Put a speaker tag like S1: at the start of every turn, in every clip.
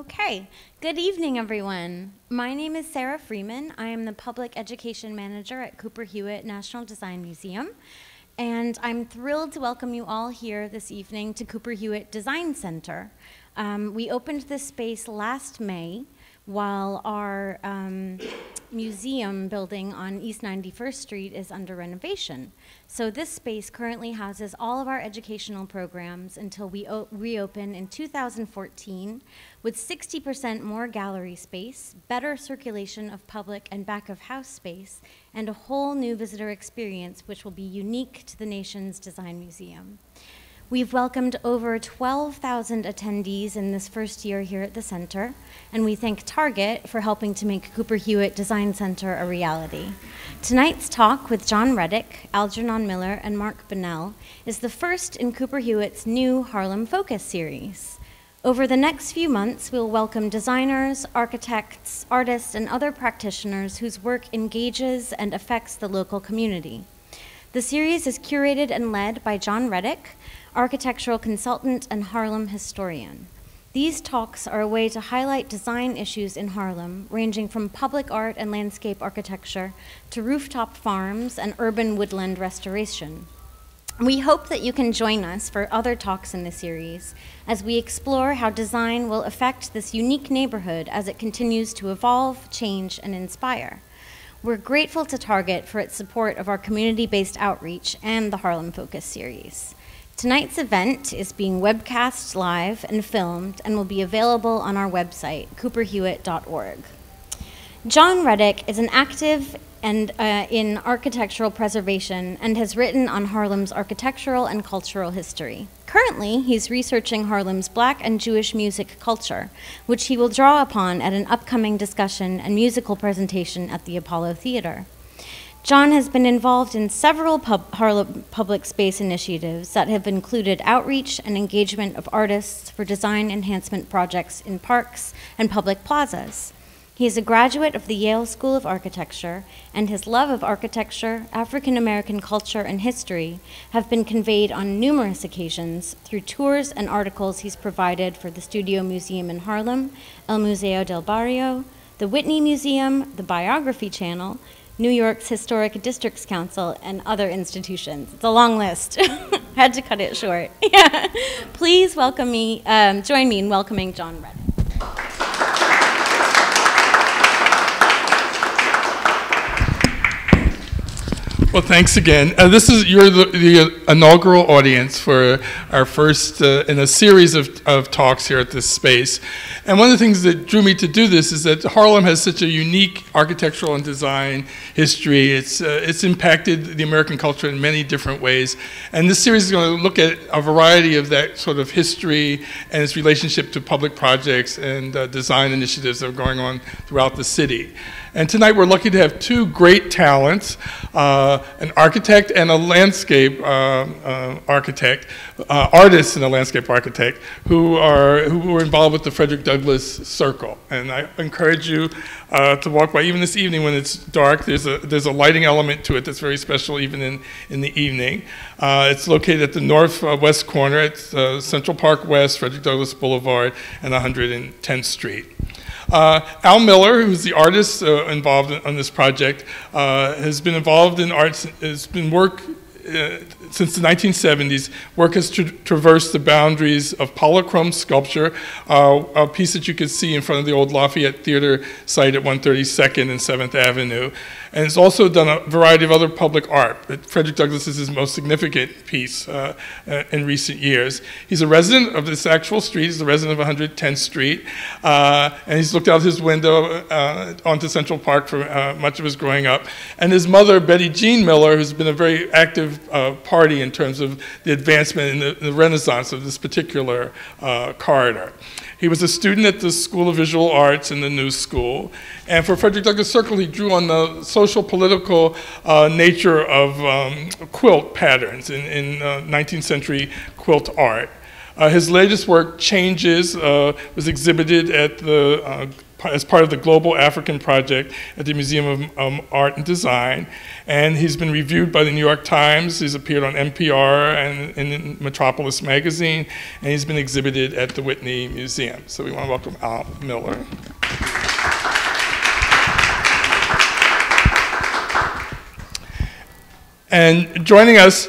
S1: Okay, good evening, everyone. My name is Sarah Freeman. I am the Public Education Manager at Cooper Hewitt National Design Museum, and I'm thrilled to welcome you all here this evening to Cooper Hewitt Design Center. We opened this space last May while our museum building on East 91st Street is under renovation. So this space currently houses all of our educational programs until we reopen in 2014 with 60% more gallery space, better circulation of public and back of house space, and a whole new visitor experience which will be unique to the nation's design museum. We've welcomed over 12,000 attendees in this first year here at the center, and we thank Target for helping to make Cooper Hewitt Design Center a reality. Tonight's talk with John Reddick, Algernon Miller, and Mark Bunnell is the first in Cooper Hewitt's new Harlem Focus series. Over the next few months, we'll welcome designers, architects, artists, and other practitioners whose work engages and affects the local community. The series is curated and led by John Reddick, architectural consultant and Harlem historian. These talks are a way to highlight design issues in Harlem, ranging from public art and landscape architecture to rooftop farms and urban woodland restoration. We hope that you can join us for other talks in the series as we explore how design will affect this unique neighborhood as it continues to evolve, change, and inspire. We're grateful to Target for its support of our community-based outreach and the Harlem Focus series. Tonight's event is being webcast live and filmed and will be available on our website, cooperhewitt.org. John Reddick is an active in architectural preservation and has written on Harlem's architectural and cultural history. Currently, he's researching Harlem's Black and Jewish music culture, which he will draw upon at an upcoming discussion and musical presentation at the Apollo Theater. John has been involved in several Harlem public space initiatives that have included outreach and engagement of artists for design enhancement projects in parks and public plazas. He is a graduate of the Yale School of Architecture, and his love of architecture, African American culture, and history have been conveyed on numerous occasions through tours and articles he's provided for the Studio Museum in Harlem, El Museo del Barrio, the Whitney Museum, the Biography Channel, New York's Historic Districts Council, and other institutions. It's a long list. Had to cut it short. Yeah. Please join me in welcoming John Reddick.
S2: Well, thanks again. You're the inaugural audience for our first in a series of talks here at this space. And one of the things that drew me to do this is that Harlem has such a unique architectural and design history. It's impacted the American culture in many different ways. And this series is going to look at a variety of that sort of history and its relationship to public projects and design initiatives that are going on throughout the city. And tonight we're lucky to have two great talents, an architect and a landscape architect, artists and a landscape architect, who were involved with the Frederick Douglass Circle. And I encourage you to walk by, even this evening when it's dark. There's a lighting element to it that's very special even in the evening. It's located at the northwest corner at Central Park West, Frederick Douglass Boulevard, and 110th Street. Al Miller, who's the artist involved on this project, has been involved in arts, has been since the 1970s. Work has traversed the boundaries of polychrome sculpture, a piece that you could see in front of the old Lafayette Theater site at 132nd and 7th Avenue. And has also done a variety of other public art. But Frederick Douglass is his most significant piece in recent years. He's a resident of this actual street. He's a resident of 110th Street. And he's looked out his window onto Central Park for much of his growing up. And his mother, Betty Jean Miller, who's been a very active party in terms of the advancement and the renaissance of this particular corridor. He was a student at the School of Visual Arts in the New School. And for Frederick Douglass Circle, he drew on the social political nature of quilt patterns in 19th century quilt art. His latest work, Changes, was exhibited at the as part of the Global African Project at the Museum of Art and Design. And he's been reviewed by the New York Times. He's appeared on NPR and in Metropolis magazine, and he's been exhibited at the Whitney Museum. So we want to welcome Al Miller. And joining us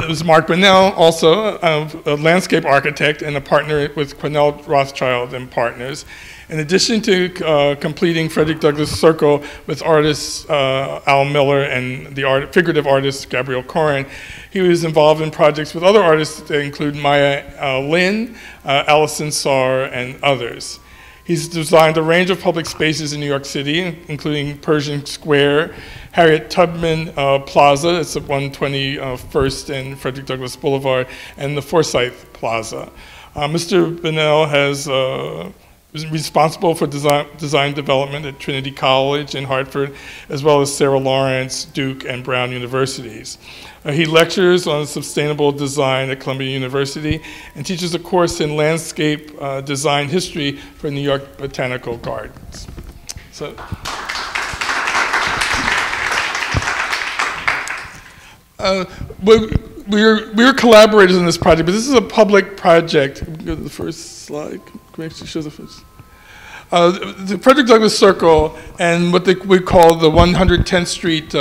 S2: is Mark Bunnell, also a landscape architect and a partner with Quenell, Rothschild and Partners. In addition to completing Frederick Douglass Circle with artist Al Miller and the figurative artist Gabriel Koren, he was involved in projects with other artists that include Maya Lin, Allison Sarr, and others. He's designed a range of public spaces in New York City, including Pershing Square, Harriet Tubman Plaza, it's at 121st and Frederick Douglass Boulevard, and the Forsyth Plaza. Mr. Bunnell was responsible for design development at Trinity College in Hartford, as well as Sarah Lawrence, Duke, and Brown universities. He lectures on sustainable design at Columbia University and teaches a course in landscape design history for New York Botanical Gardens. So, we're collaborators on this project, but this is a public project. Go to the first slide. Can we actually show the first? The Frederick Douglass Circle and what we call the 110th Street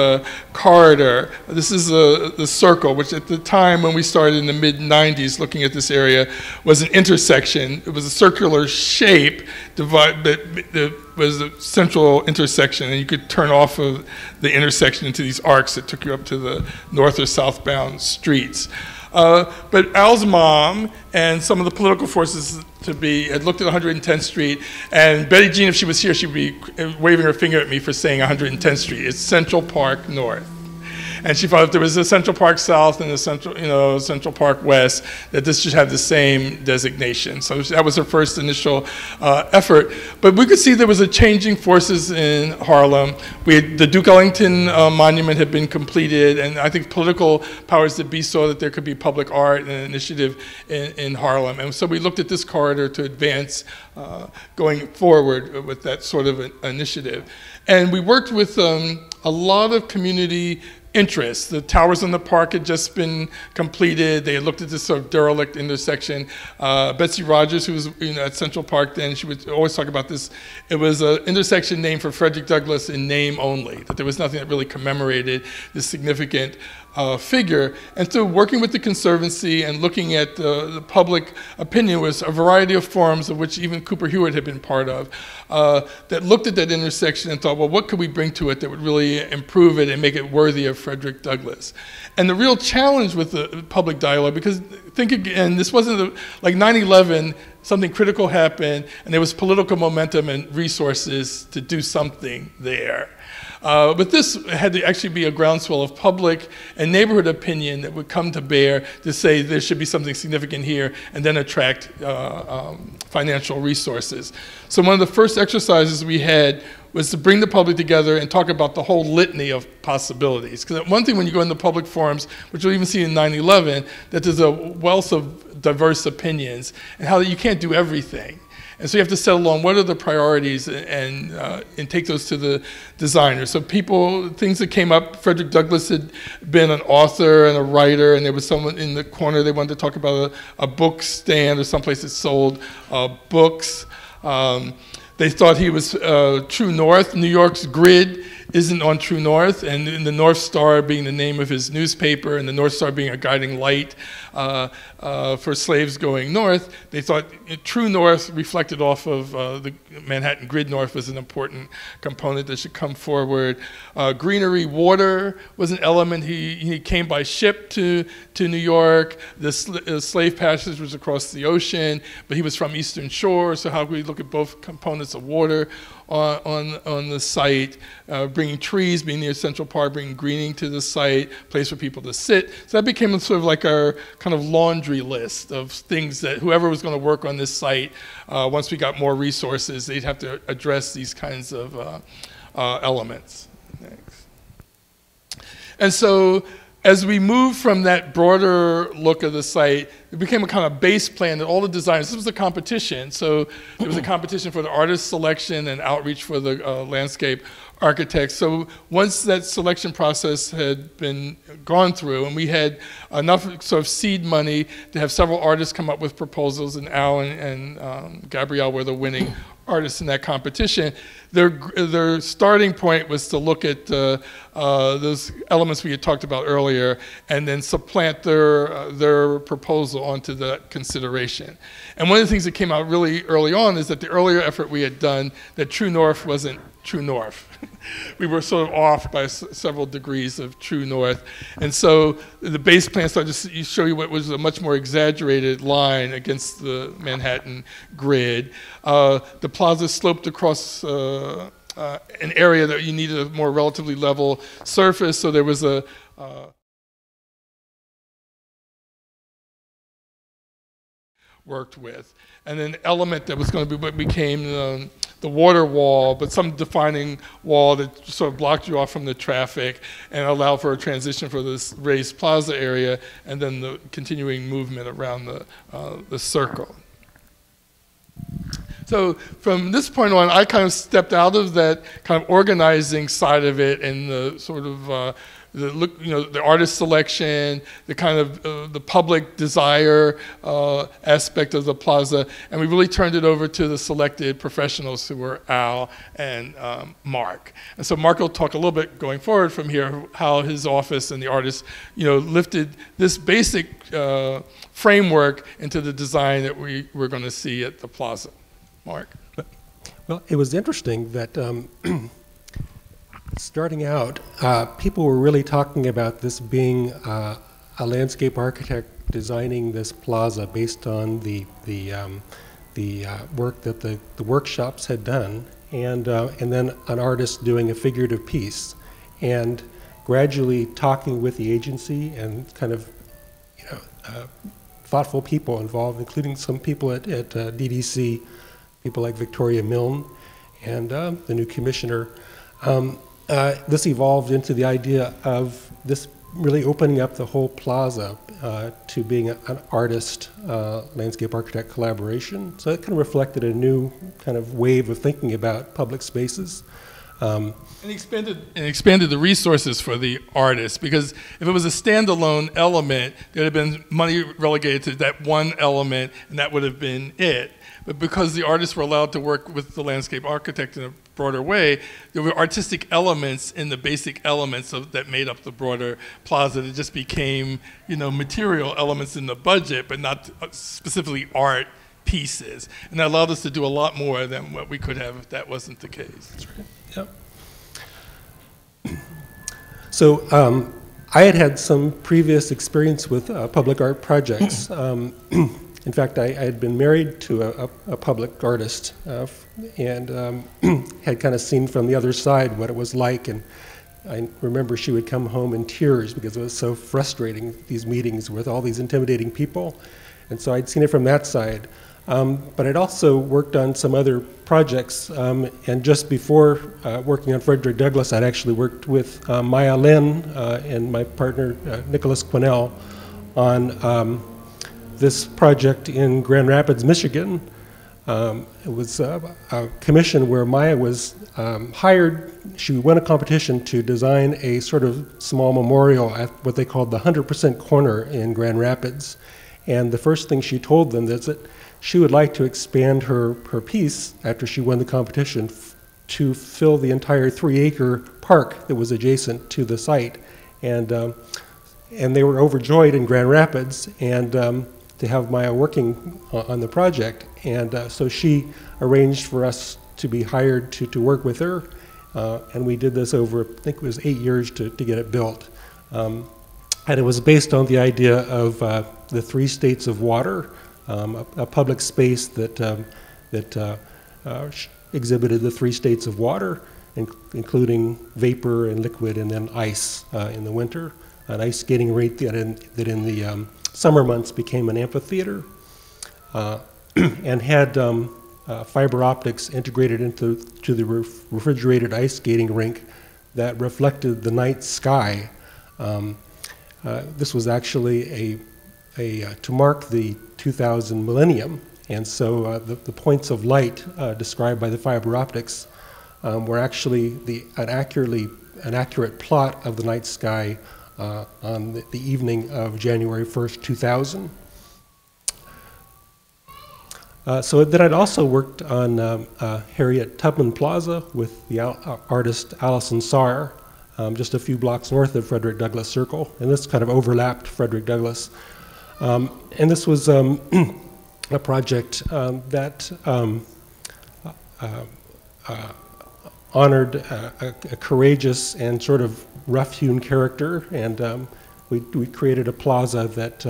S2: corridor. This is the circle, which at the time when we started in the mid-90s looking at this area was an intersection. It was a circular shape that was a central intersection, and you could turn off of the intersection into these arcs that took you up to the north or southbound streets. But Al's mom and some of the political forces had looked at 110th Street, and Betty Jean, if she was here, she'd be waving her finger at me for saying 110th Street. It's Central Park North. And she thought if there was a Central Park South and a Central Park West, that this should have the same designation. So that was her first initial effort. But we could see there was a changing forces in Harlem. The Duke Ellington monument had been completed, and I think political powers that be saw that there could be public art and an initiative in Harlem. And so we looked at this corridor to advance going forward with that sort of an initiative. And we worked with a lot of community interests. The towers in the park had just been completed. They had looked at this sort of derelict intersection. Betsy Rogers, who was at Central Park then, she would always talk about this. It was an intersection named for Frederick Douglass in name only, that there was nothing that really commemorated this significant figure. And so working with the Conservancy and looking at the public opinion was a variety of forums, of which even Cooper Hewitt had been part of, that looked at that intersection and thought, well, what could we bring to it that would really improve it and make it worthy of Frederick Douglass? And the real challenge with the public dialogue, because think again, this wasn't like 9/11, something critical happened, and there was political momentum and resources to do something there. But this had to actually be a groundswell of public and neighborhood opinion that would come to bear to say there should be something significant here and then attract financial resources. So one of the first exercises we had was to bring the public together and talk about the whole litany of possibilities. Because one thing when you go into public forums, which you'll even see in 9/11, that there's a wealth of diverse opinions and how you can't do everything. And so you have to settle on what are the priorities and take those to the designers. So things that came up, Frederick Douglass had been an author and a writer, and there was someone in the corner, they wanted to talk about a book stand or someplace that sold books. They thought he was True North. New York's grid isn't on True North, and the North Star being the name of his newspaper and the North Star being a guiding light for slaves going north, they thought True North reflected off of the Manhattan Grid North was an important component that should come forward. Greenery, water was an element. He came by ship to New York. The slave passage was across the ocean, but he was from Eastern Shore, so how could we look at both components of water on the site, bringing trees, being near Central Park, bringing greening to the site, place for people to sit. So that became sort of like our kind of laundry list of things that whoever was going to work on this site, once we got more resources, they'd have to address these kinds of elements. Thanks. And so as we move from that broader look of the site it became a kind of base plan that all the designers, this was a competition, so there was a competition for the artist selection and outreach for the landscape architects. So once that selection process had been gone through and we had enough sort of seed money to have several artists come up with proposals, and Al and Gabriel were the winning artists in that competition, their starting point was to look at those elements we had talked about earlier and then supplant their proposal onto that consideration. And one of the things that came out really early on is that the earlier effort we had done, that True North wasn't True North. We were sort of off by several degrees of True North. And so the base plan started to show you what was a much more exaggerated line against the Manhattan grid. The plaza sloped across an area that you needed a more relatively level surface, so there was a worked with. And an element that was going to be what became the water wall, but some defining wall that sort of blocked you off from the traffic and allowed for a transition for this raised plaza area, and then the continuing movement around the circle. So from this point on, I kind of stepped out of that kind of organizing side of it and the sort of the artist selection, the kind of the public desire aspect of the plaza, and we really turned it over to the selected professionals who were Al and Mark. And so Mark will talk a little bit going forward from here how his office and the artists, lifted this basic framework into the design that we were going to see at the plaza. Mark.
S3: Well, it was interesting that starting out, people were really talking about this being a landscape architect designing this plaza based on the work that the workshops had done, and then an artist doing a figurative piece, and gradually talking with the agency and kind of thoughtful people involved, including some people at DDC, people like Victoria Milne and the new commissioner. This evolved into the idea of this really opening up the whole plaza to being an artist, landscape architect collaboration. So it kind of reflected a new kind of wave of thinking about public spaces.
S2: And expanded the resources for the artists, because if it was a standalone element, there'd have been money relegated to that one element, and that would have been it. But because the artists were allowed to work with the landscape architect in a broader way, there were artistic elements in the basic elements that made up the broader plaza that just became, material elements in the budget, but not specifically art pieces. And that allowed us to do a lot more than what we could have if that wasn't the case.
S3: That's right. Yep. So I had some previous experience with public art projects. In fact, I had been married to a public artist and had kind of seen from the other side what it was like. And I remember she would come home in tears because it was so frustrating, these meetings with all these intimidating people. And so I'd seen it from that side. But I'd also worked on some other projects. And just before working on Frederick Douglass, I'd actually worked with Maya Lin and my partner, Nicholas Quenell, on this project in Grand Rapids, Michigan. It was a commission where Maya was hired. She won a competition to design a sort of small memorial at what they called the 100% Corner in Grand Rapids. And the first thing she told them is that she would like to expand her piece after she won the competition to fill the entire 3-acre park that was adjacent to the site. And they were overjoyed in Grand Rapids and to have Maya working on the project. And so she arranged for us to be hired to work with her. And we did this over, I think it was 8 years to get it built. And it was based on the idea of the 3 states of water, a public space that exhibited the 3 states of water, including vapor and liquid and then ice in the winter, an ice skating rink that in the summer months became an amphitheater, and had fiber optics integrated into the refrigerated ice skating rink that reflected the night sky. This was actually to mark the 2000 millennium. And so the points of light described by the fiber optics were actually an accurate plot of the night sky on the evening of January 1st, 2000. So then I'd also worked on Harriet Tubman Plaza with the artist Allison Sarr, just a few blocks north of Frederick Douglass Circle, and this kind of overlapped Frederick Douglass. And this was a project that honored a courageous and sort of rough-hewn character, and we created a plaza that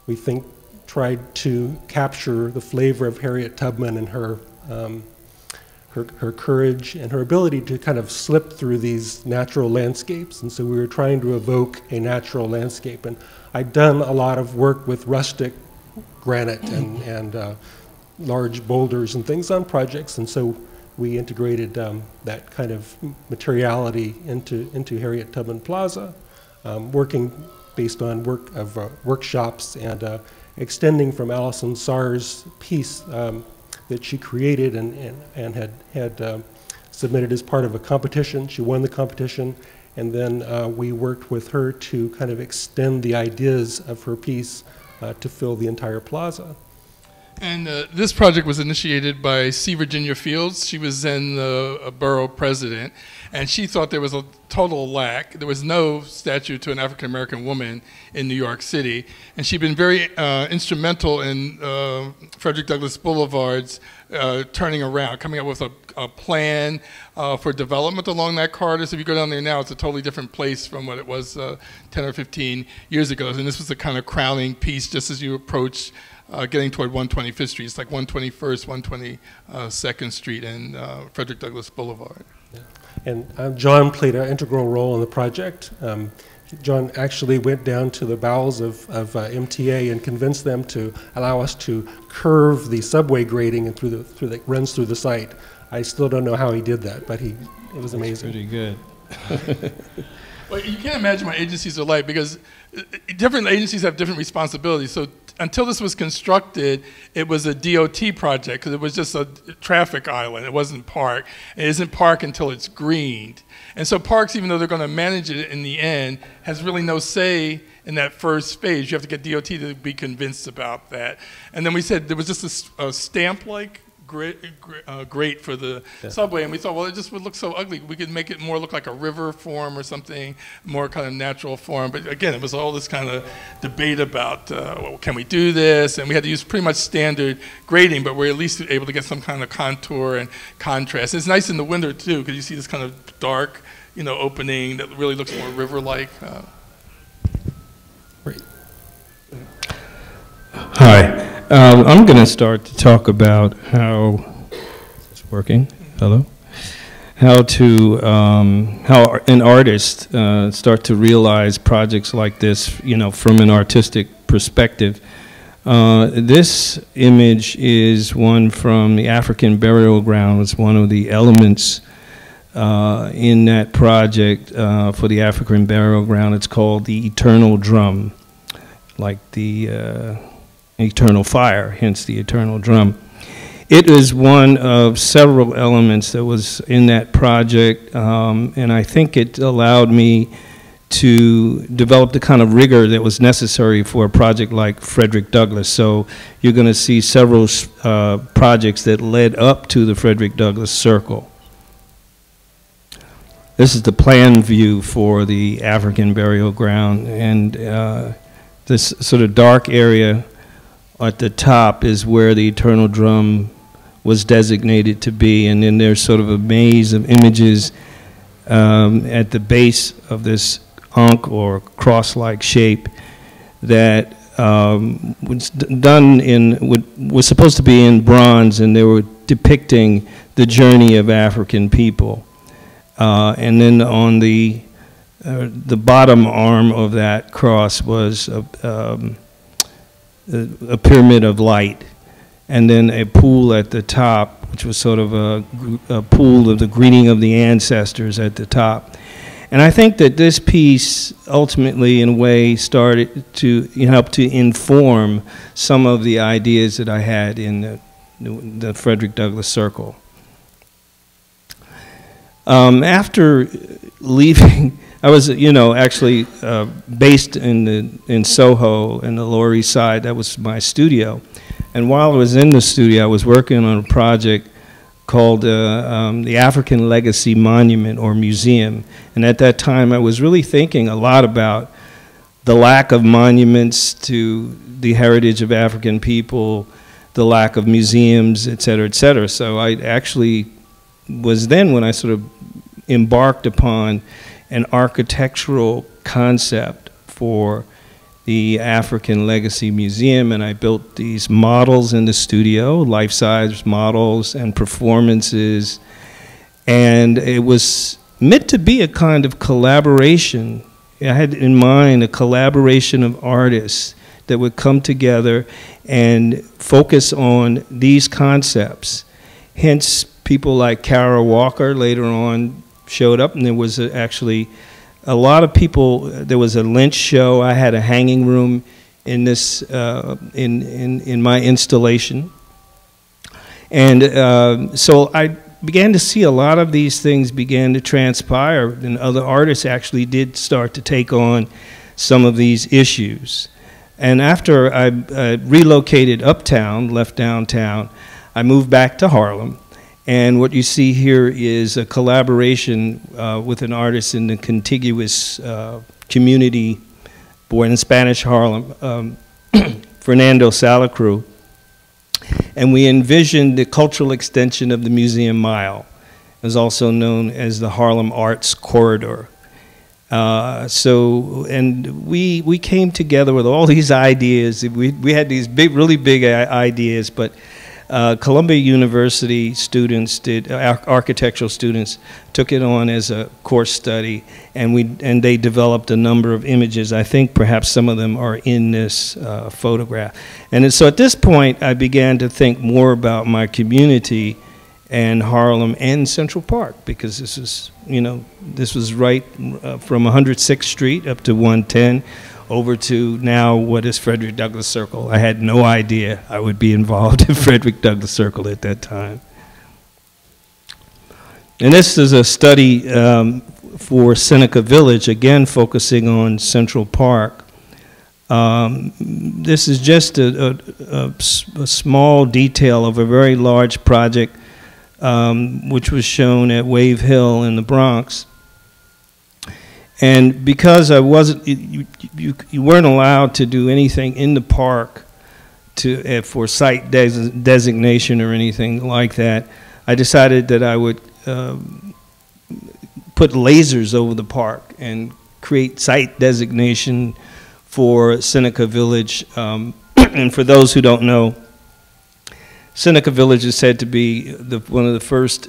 S3: we think tried to capture the flavor of Harriet Tubman and her courage and her ability to kind of slip through these natural landscapes. And so we were trying to evoke a natural landscape. And I'd done a lot of work with rustic granite and large boulders and things on projects, and so we integrated that kind of materiality into Harriet Tubman Plaza, working based on workshops and extending from Allison Sarr's piece that she created and had submitted as part of a competition. She won the competition, and then we worked with her to kind of extend the ideas of her piece to fill the entire plaza.
S2: And this project was initiated by C. Virginia Fields. She was then a borough president, and she thought there was a total lack. There was no statue to an African-American woman in New York City, and she'd been very instrumental in Frederick Douglass Boulevard's turning around, coming up with a plan for development along that corridor. So if you go down there now, it's a totally different place from what it was 10 or 15 years ago. And this was the kind of crowning piece just as you approach getting toward 125th Street. It's like 121st, 122nd Street and Frederick Douglass Boulevard.
S3: Yeah. And John played an integral role in the project. John actually went down to the bowels of MTA and convinced them to allow us to curve the subway grading and that runs through the site. I still don't know how he did that, but it was amazing.
S4: Pretty good.
S2: Well, you can't imagine what agencies are like, because different agencies have different responsibilities. So until this was constructed, it was a DOT project because it was just a traffic island. It wasn't park. It isn't park until it's greened. And so parks, even though they're going to manage it in the end, has really no say in that first phase. You have to get DOT to be convinced about that. And then we said there was just a stamp-like grate for the subway, and we thought, well, it just would look so ugly. We could make it more look like a river form or something, more kind of natural form. But again, it was all this kind of debate about, well, can we do this? And we had to use pretty much standard grading, but we're at least able to get some kind of contour and contrast. And it's nice in the winter too, because you see this kind of dark, opening that really looks more river-like.
S3: Great.
S4: Hi. I'm going to start to talk about how it's working. Hello. How an artist start to realize projects like this, from an artistic perspective. This image is one from the African burial ground. It's one of the elements in that project for the African burial ground. It's called the Eternal Drum, like the eternal fire, hence the eternal drum. It is one of several elements that was in that project, and I think it allowed me to develop the kind of rigor that was necessary for a project like Frederick Douglass. So you're going to see several projects that led up to the Frederick Douglass Circle. This is the plan view for the African burial ground, and this sort of dark area at the top is where the eternal drum was designated to be, and then there's sort of a maze of images at the base of this ankh or cross-like shape that was supposed to be in bronze, and they were depicting the journey of African people. And then on the bottom arm of that cross was a pyramid of light, and then a pool at the top, which was sort of a pool of the greeting of the ancestors at the top. And I think that this piece ultimately, in a way, started to help to inform some of the ideas that I had in the Frederick Douglass Circle. After leaving, I was, actually based in Soho, in the Lower East Side. That was my studio. And while I was in the studio, I was working on a project called the African Legacy Monument or Museum. And at that time, I was really thinking a lot about the lack of monuments to the heritage of African people, the lack of museums, et cetera, et cetera. So I actually was then when I sort of embarked upon an architectural concept for the African Legacy Museum, and I built these models in the studio, life-size models and performances, and it was meant to be a kind of collaboration. I had in mind a collaboration of artists that would come together and focus on these concepts. Hence, people like Kara Walker later on showed up, and there was actually a lot of people. There was a Lynch show. I had a hanging room in this in my installation, and so I began to see a lot of these things began to transpire, and other artists actually did start to take on some of these issues. And after I relocated uptown, left downtown, I moved back to Harlem. And what you see here is a collaboration with an artist in the contiguous community, born in Spanish Harlem, Fernando Salacru. And we envisioned the cultural extension of the Museum Mile. It was also known as the Harlem Arts Corridor. And we came together with all these ideas. We had these really big ideas, but Columbia University students architectural students took it on as a course study, and they developed a number of images. I think perhaps some of them are in this photograph. And so at this point, I began to think more about my community and Harlem and Central Park, because this is, this was right from 106th Street up to 110. Over to now what is Frederick Douglass Circle. I had no idea I would be involved in Frederick Douglass Circle at that time. And this is a study for Seneca Village, again focusing on Central Park. This is just a small detail of a very large project which was shown at Wave Hill in the Bronx. And because I wasn't, you weren't allowed to do anything in the park for site designation or anything like that, I decided that I would put lasers over the park and create site designation for Seneca Village. And for those who don't know, Seneca Village is said to be one of the first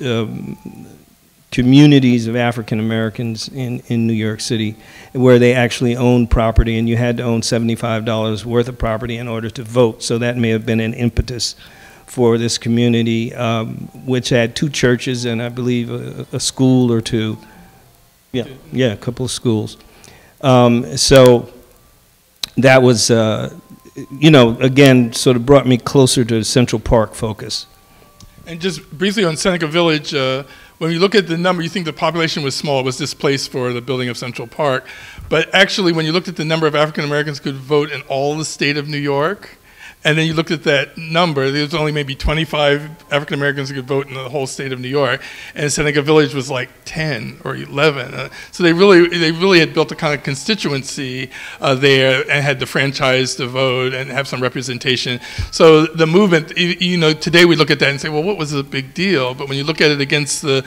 S4: communities of African Americans in New York City, where they actually owned property, and you had to own $75 worth of property in order to vote. So that may have been an impetus for this community, which had 2 churches and I believe a school or 2. Yeah, a couple of schools. So that was, again, sort of brought me closer to Central Park focus.
S2: And just briefly on Seneca Village, when you look at the number, you think the population was small. It was displaced for the building of Central Park. But actually, when you looked at the number of African Americans who could vote in all the state of New York, and then you looked at that number, there was only maybe 25 African Americans who could vote in the whole state of New York, and Seneca Village was like 10 or 11. So they really had built a kind of constituency there, and had the franchise to vote and have some representation. So the movement, today we look at that and say, well, what was the big deal? But when you look at it against the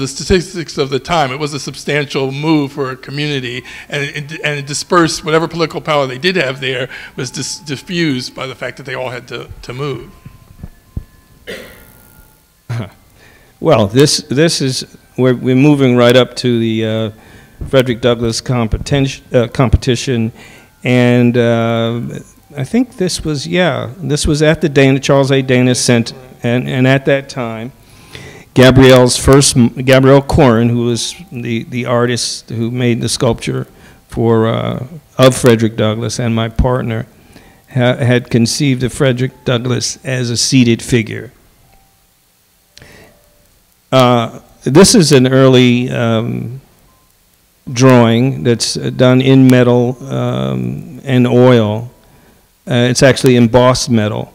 S2: statistics of the time, it was a substantial move for a community, and it dispersed whatever political power they did have there was diffused by the fact that they all had to move.
S4: Well, this is we're moving right up to the Frederick Douglass competition, and I think this was at the Charles A. Dana Center, and at that time, Gabriel Koren, who was the artist who made the sculpture of Frederick Douglass, and my partner, had conceived of Frederick Douglass as a seated figure. This is an early drawing that's done in metal and oil. It's actually embossed metal.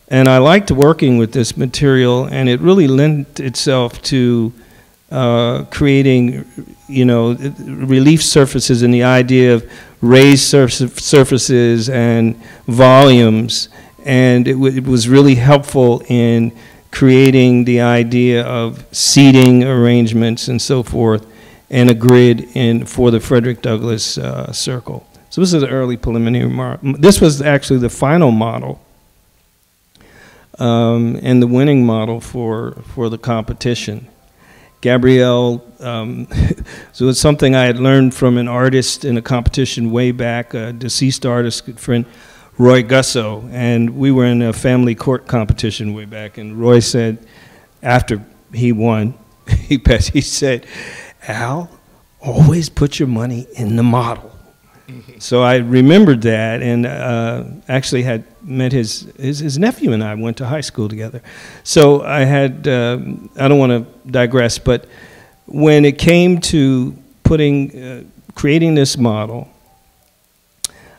S4: And I liked working with this material, and it really lent itself to creating, relief surfaces, and the idea of raised surfaces and volumes. And it was really helpful in creating the idea of seating arrangements and so forth, and a grid for the Frederick Douglass circle. So this is an early preliminary model. This was actually the final model and the winning model for the competition. Gabriel, so it's something I had learned from an artist in a competition way back, a deceased artist, good friend, Roy Gusso, and we were in a family court competition way back, and Roy said, after he won, he said, "Al, always put your money in the model." So I remembered that, and actually had met his nephew, and I went to high school together. So I had, I don't want to digress, but when it came to creating this model,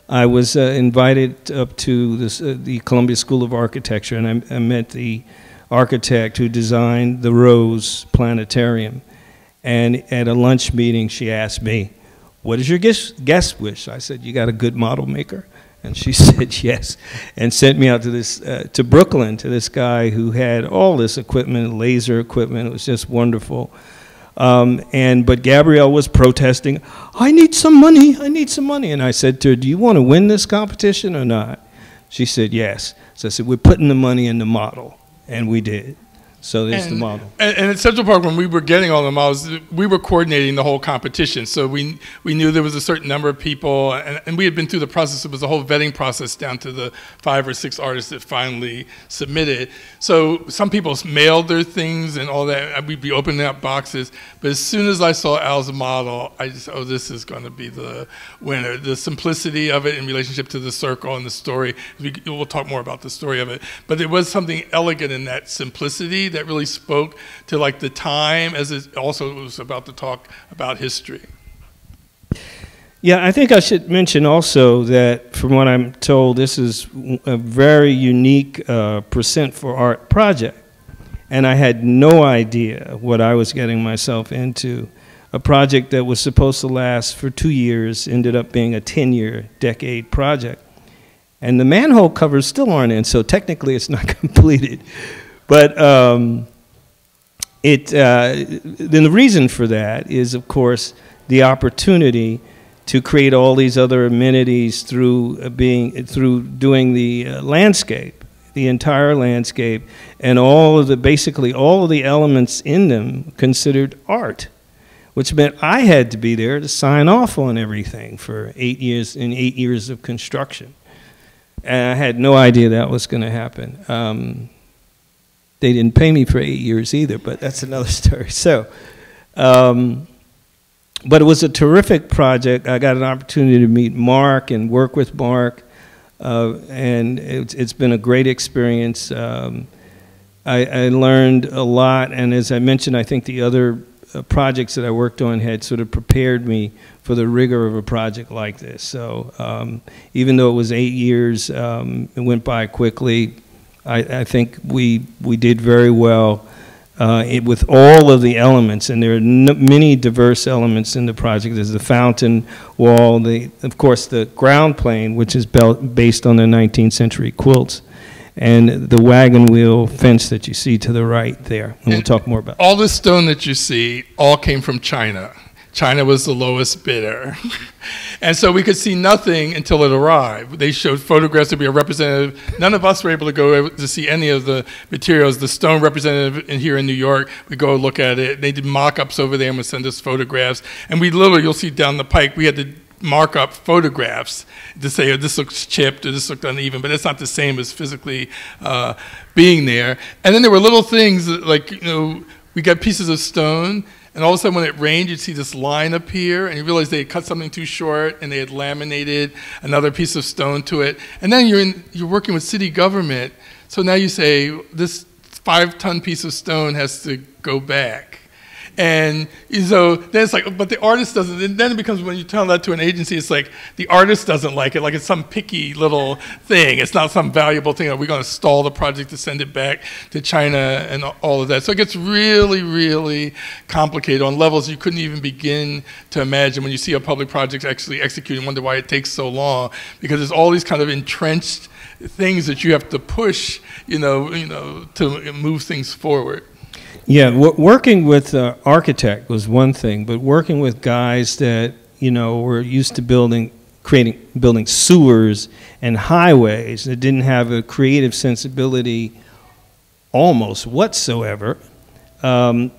S4: I was invited up to the Columbia School of Architecture, and I met the architect who designed the Rose Planetarium. And at a lunch meeting, she asked me, "What is your guest wish?" I said, "You got a good model maker?" And she said yes, and sent me out to Brooklyn, to this guy who had all this equipment, laser equipment. It was just wonderful. But Gabrielle was protesting, "I need some money, I need some money." And I said to her, "Do you want to win this competition or not?" She said, "Yes." So I said, "We're putting the money in the model." And we did. So there's the model.
S2: And at Central Park, when we were getting all the models, we were coordinating the whole competition. So we knew there was a certain number of people, and we had been through the process. It was a whole vetting process down to the 5 or 6 artists that finally submitted. So some people mailed their things and all that. We'd be opening up boxes. But as soon as I saw Al's model, I just, oh, this is going to be the winner. The simplicity of it in relationship to the circle and the story. We'll talk more about the story of it. But there was something elegant in that simplicity that really spoke to like the time, as it also was about to talk about history.
S4: Yeah, I think I should mention also that from what I'm told, this is a very unique percent for art project. And I had no idea what I was getting myself into. A project that was supposed to last for 2 years ended up being a 10-year, decade project. And the manhole covers still aren't in, so technically it's not completed. But then the reason for that is, of course, the opportunity to create all these other amenities through doing the landscape, the entire landscape, and basically all of the elements in them considered art, which meant I had to be there to sign off on everything for 8 years, in 8 years of construction. And I had no idea that was going to happen. They didn't pay me for 8 years either, but that's another story. So, but it was a terrific project. I got an opportunity to meet Mark and work with Mark, and it's been a great experience. I learned a lot, and as I mentioned, I think the other projects that I worked on had sort of prepared me for the rigor of a project like this. So even though it was 8 years, it went by quickly. I think we did very well with all of the elements, and there are many diverse elements in the project. There's the fountain wall, of course the ground plane, which is based on the 19th century quilts, and the wagon wheel fence that you see to the right there. And we'll talk more about that.
S2: All the stone that you see all came from China. China was the lowest bidder. And so we could see nothing until it arrived. They showed photographs to be a representative. None of us were able to go to see any of the materials. The stone representative here in New York, we go look at it. They did mock-ups over there and would send us photographs. And we literally, you'll see down the pike, we had to mark up photographs to say, oh, this looks chipped or this looked uneven, but it's not the same as physically being there. And then there were little things that, like, we got pieces of stone, and all of a sudden when it rained, you'd see this line appear, and you realize they had cut something too short, and they had laminated another piece of stone to it. And then you're working with city government, so now you say, this 5-ton piece of stone has to go back. And so then it's like, but the artist doesn't, and then it becomes, when you tell that to an agency, it's like, the artist doesn't like it, like it's some picky little thing. It's not some valuable thing. Are we going to stall the project to send it back to China and all of that? So it gets really, really complicated on levels you couldn't even begin to imagine when you see a public project actually executed and wonder why it takes so long, because there's all these kind of entrenched things that you have to push, to move things forward.
S4: Yeah, working with architect was one thing, but working with guys that were used to building sewers and highways that didn't have a creative sensibility almost whatsoever,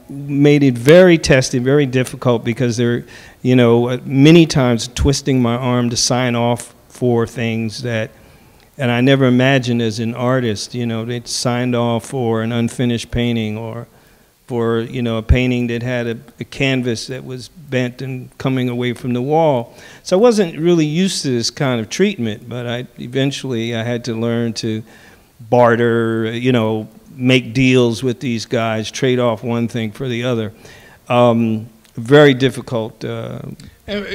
S4: made it very testing, very difficult, because they're many times twisting my arm to sign off for things that. And I never imagined as an artist, they'd signed off for an unfinished painting, or for a painting that had a canvas that was bent and coming away from the wall. So I wasn't really used to this kind of treatment, but eventually I had to learn to barter, make deals with these guys, trade off one thing for the other. Very difficult.
S2: And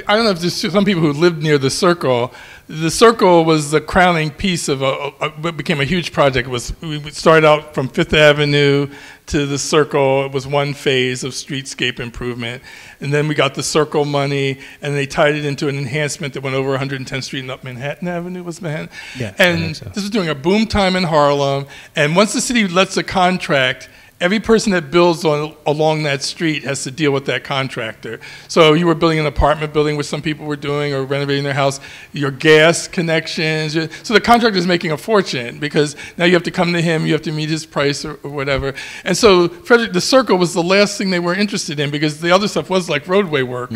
S2: I don't know if there's some people who lived near the Circle. The Circle was the crowning piece of what became a huge project. We started out from Fifth Avenue to the Circle. It was one phase of streetscape improvement. And then we got the Circle money, and they tied it into an enhancement that went over 110th Street and up Manhattan Avenue, was Manhattan?
S4: Yeah,
S2: and
S4: so.
S2: This was during a boom time in Harlem. And once the city lets a contract, every person that builds along that street has to deal with that contractor. So you were building an apartment building, which some people were doing, or renovating their house, your gas connections. So the contractor is making a fortune, because now you have to come to him, you have to meet his price or whatever. And so the Circle was the last thing they were interested in, because the other stuff was like roadway work,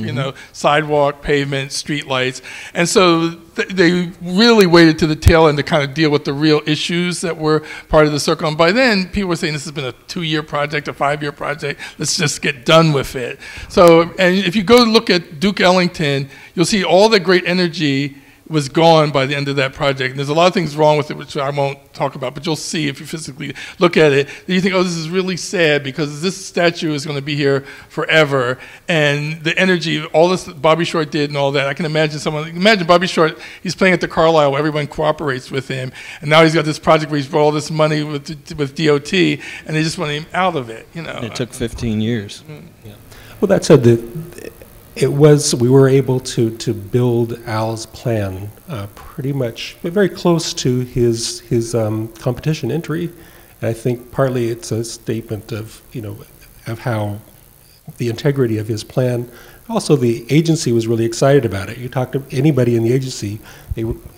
S2: sidewalk, pavement, street lights. And so they really waited to the tail end to kind of deal with the real issues that were part of the Circle. And by then, people were saying this has been a 2-year project, a 5-year project. Let's just get done with it. So, and if you go look at Duke Ellington, you'll see all the great energy was gone by the end of that project. And there's a lot of things wrong with it, which I won't talk about, but you'll see if you physically look at it, that you think, oh, this is really sad, because this statue is going to be here forever. And the energy, all this Bobby Short did and all that, I can imagine imagine Bobby Short, he's playing at the Carlisle where everyone cooperates with him, and now he's got this project where he's brought all this money with DOT, and they just want him out of it,
S4: It took 15 years.
S3: Yeah. Well, that said, we were able to build Al's plan pretty much very close to his competition entry, and I think partly it's a statement of of how the integrity of his plan. Also, the agency was really excited about it. You talk to anybody in the agency,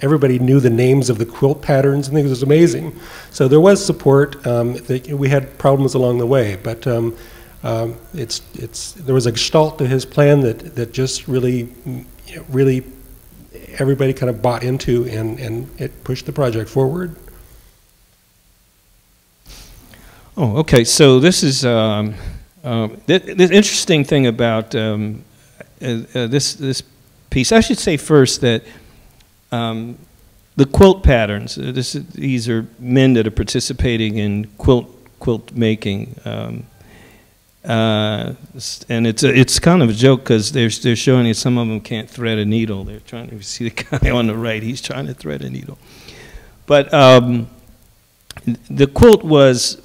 S3: everybody knew the names of the quilt patterns, and it was amazing. So there was support. We had problems along the way, but. There was a gestalt to his plan that just really everybody kind of bought into, and it pushed the project forward.
S4: Oh, okay. So this is the interesting thing about this piece. I should say first that the quilt patterns. These are men that are participating in quilt making. And it's kind of a joke, because they're showing you some of them can't thread a needle. They're trying to see the guy on the right. He's trying to thread a needle. But the quilt was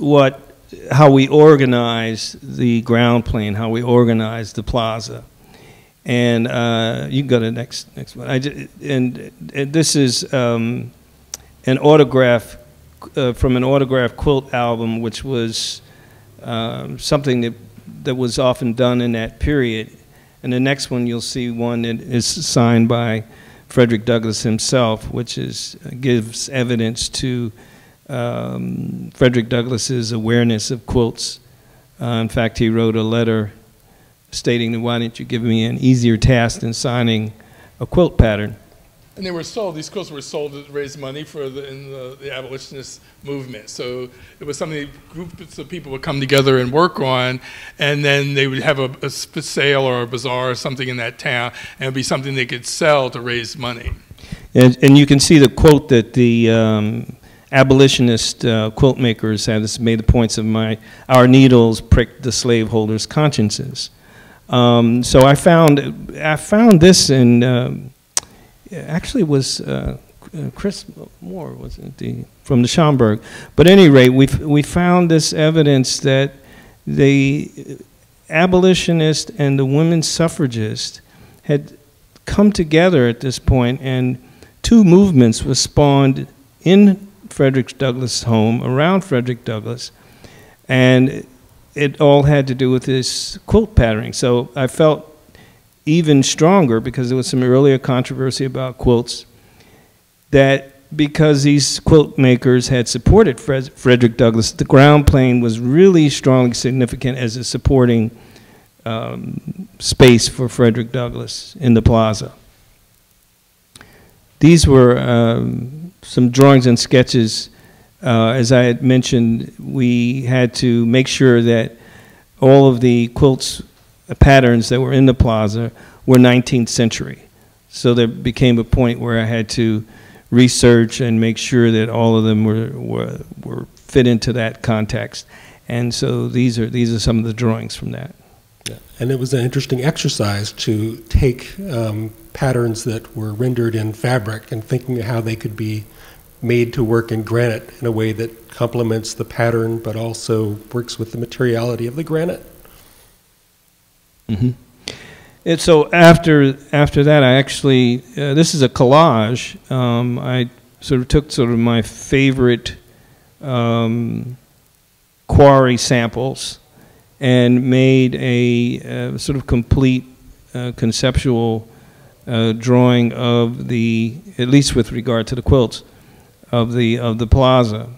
S4: how we organized the ground plane, how we organized the plaza. And you can go to the next one. And this is an autograph from an autograph quilt album, which was something that was often done in that period. And the next one, you'll see one that is signed by Frederick Douglass himself, which gives evidence to Frederick Douglass's awareness of quilts. In fact, he wrote a letter stating that, why didn't you give me an easier task than signing a quilt pattern?
S2: And they were sold, these quilts were sold to raise money for the abolitionist movement. So it was something groups of people would come together and work on, and then they would have a sale or a bazaar or something in that town, and it would be something they could sell to raise money.
S4: And you can see the quote that the abolitionist quilt makers had. This made the points of our needles pricked the slaveholders' consciences. So I found this in, actually it was Chris Moore, wasn't it, from the Schomburg. But at any rate, we found this evidence that the abolitionist and the women's suffragists had come together at this point, and two movements were spawned in Frederick Douglass' home, around Frederick Douglass, and it all had to do with this quilt patterning. So I felt even stronger, because there was some earlier controversy about quilts, that because these quilt makers had supported Frederick Douglass, the ground plane was really strongly significant as a supporting space for Frederick Douglass in the plaza. These were some drawings and sketches. As I had mentioned, we had to make sure that all of the quilts patterns that were in the plaza were 19th century. So there became a point where I had to research and make sure that all of them were fit into that context. And so these are some of the drawings from that.
S3: Yeah. And it was an interesting exercise to take patterns that were rendered in fabric and thinking of how they could be made to work in granite in a way that complements the pattern but also works with the materiality of the granite.
S4: Mm-hmm. And so after that, I actually, this is a collage. I sort of took sort of my favorite quarry samples and made a sort of complete conceptual drawing of the, at least with regard to the quilts, of the plaza.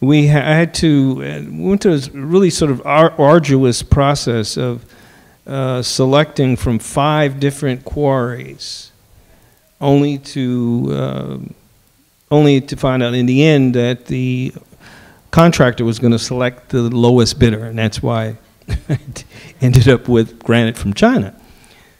S4: We went through a really sort of arduous process of selecting from 5 different quarries, only to find out in the end that the contractor was going to select the lowest bidder, and that's why it ended up with granite from China.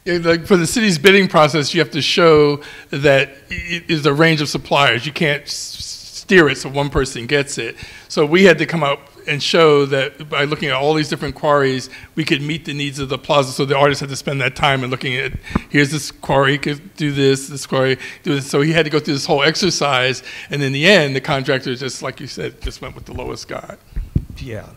S2: Yeah, like for the city's bidding process, you have to show that it is a range of suppliers. You can't steer it so one person gets it. So we had to come up and show that by looking at all these different quarries, we could meet the needs of the plaza. So the artist had to spend that time in looking at, here's this quarry could do this quarry do this. So he had to go through this whole exercise, and in the end, the contractor just, like you said, just went with the lowest guy.
S4: Yeah.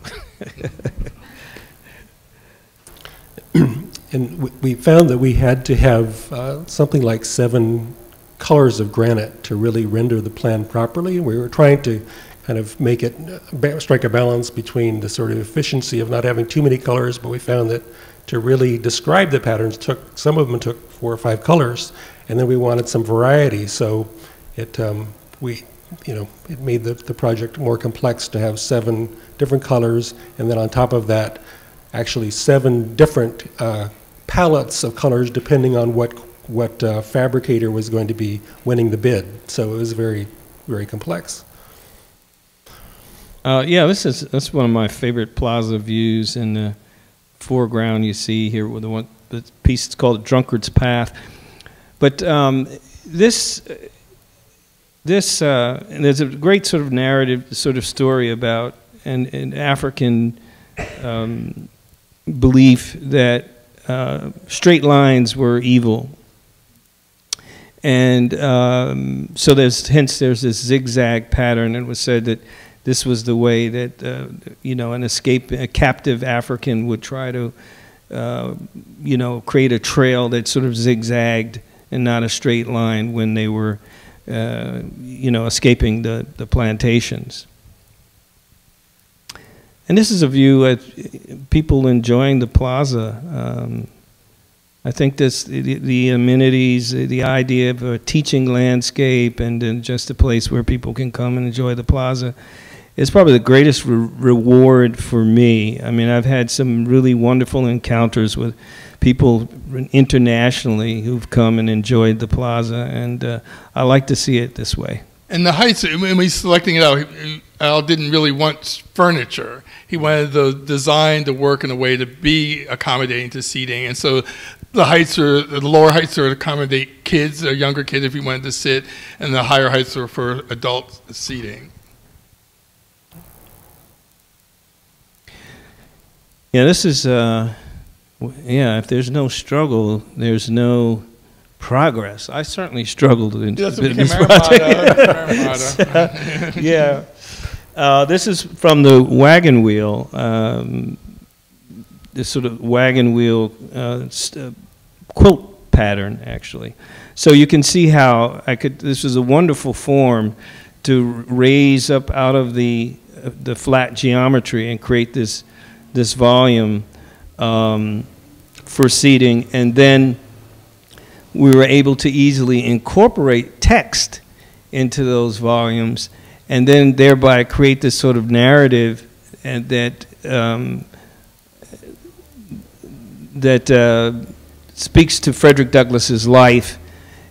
S3: And we found that we had to have something like 7 colors of granite to really render the plan properly. We were trying to kind of make it, strike a balance between the sort of efficiency of not having too many colors, but we found that to really describe the patterns, some of them took 4 or 5 colors, and then we wanted some variety. So it made the project more complex to have 7 different colors, and then on top of that, actually 7 different palettes of colors depending on what fabricator was going to be winning the bid. So it was very, very complex.
S4: Yeah, that's one of my favorite plaza views. In the foreground, you see here with the piece. It's called Drunkard's Path. But there's a great sort of narrative, sort of story about an African belief that straight lines were evil. And so hence there's this zigzag pattern, and it was said that this was the way that a captive African would try to create a trail that sort of zigzagged and not a straight line when they were escaping the plantations. And this is a view of people enjoying the plaza. I think the amenities, the idea of a teaching landscape and then just a place where people can come and enjoy the plaza is probably the greatest reward for me. I mean, I've had some really wonderful encounters with people internationally who've come and enjoyed the plaza, and I like to see it this way.
S2: And the heights, when we selecting it out, Al didn't really want furniture. He wanted the design to work in a way to be accommodating to seating. And so the lower heights are to accommodate kids, or younger kids if you wanted to sit, and the higher heights are for adult seating.
S4: Yeah, this is, if there's no struggle, there's no progress. I certainly struggled in this project. Yeah. This is from the wagon wheel, this sort of wagon wheel quilt pattern, actually. So you can see how this is a wonderful form to raise up out of the flat geometry and create this volume for seating, and then we were able to easily incorporate text into those volumes, and then thereby create this sort of narrative and that speaks to Frederick Douglass's life.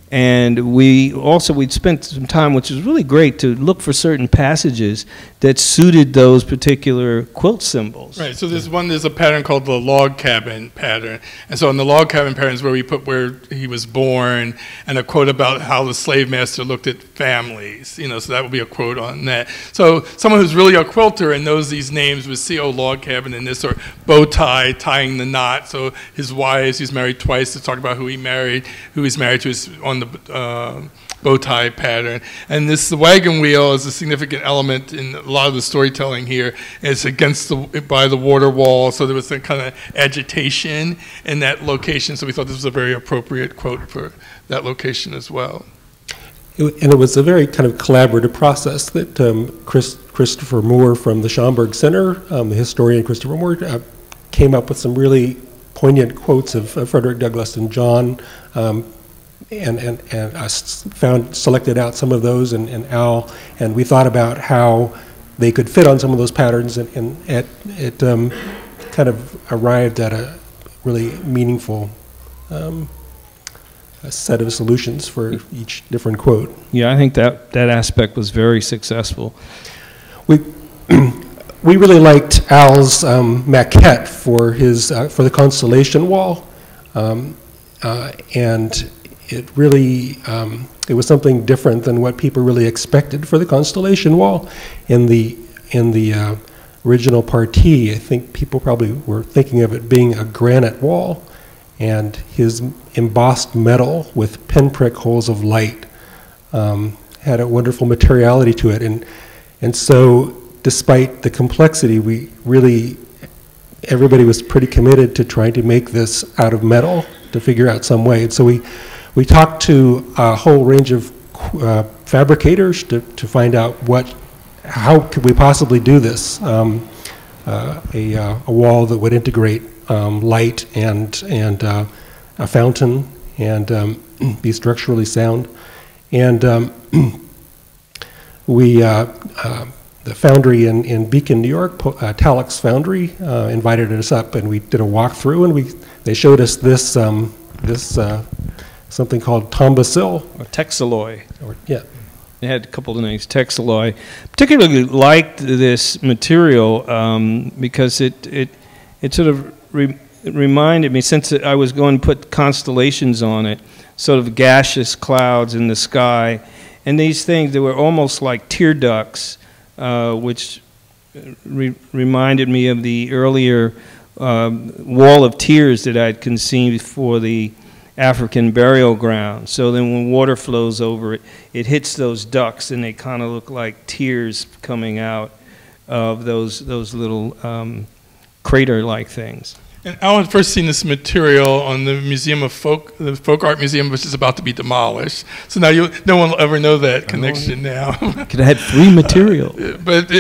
S4: And we'd spent some time, which was really great, to look for certain passages that suited those particular quilt symbols.
S2: Right, so there's a pattern called the log cabin pattern. And so in the log cabin pattern is where we put where he was born, and a quote about how the slave master looked at families, so that would be a quote on that. So someone who's really a quilter and knows these names would see, log cabin in this, or bow tie, tying the knot. So his wives, he's married twice, to talk about who he's married to, is on the bow tie pattern. And the wagon wheel is a significant element in a lot of the storytelling here. It's by the water wall, so there was some kind of agitation in that location, so we thought this was a very appropriate quote for that location as well.
S3: And it was a very kind of collaborative process that Christopher Moore from the Schomburg Center, the historian Christopher Moore, came up with some really poignant quotes of Frederick Douglass and John, and I selected out some of those, and Al, and we thought about how they could fit on some of those patterns, and it kind of arrived at a really meaningful set of solutions for each different quote.
S4: Yeah, I think that aspect was very successful.
S3: We really liked Al's maquette for the Constellation Wall, and it really, it was something different than what people really expected for the Constellation Wall. In the original partie, I think people probably were thinking of it being a granite wall, and his embossed metal with pinprick holes of light had a wonderful materiality to it. And so, despite the complexity, everybody was pretty committed to trying to make this out of metal, to figure out some way. And so we talked to a whole range of fabricators to find out how could we possibly do this, a wall that would integrate light and a fountain and be structurally sound. And the foundry in Beacon, New York, Talix Foundry, invited us up, and we did a walkthrough, and they showed us this something called tombasil.
S4: Or texalloy.
S3: Yeah.
S4: It had a couple of names, texalloy. Particularly liked this material because it sort of reminded me, since I was going to put constellations on it, sort of gaseous clouds in the sky, and these things that were almost like tear ducts, which reminded me of the earlier wall of tears that I'd conceived for the African burial ground. So then when water flows over it, it hits those ducts, and they kind of look like tears coming out of those little crater-like things.
S2: And Al had first seen this material on the the Folk Art Museum, which is about to be demolished. So now no one will ever know that connection now.
S4: Could have had free material.
S2: But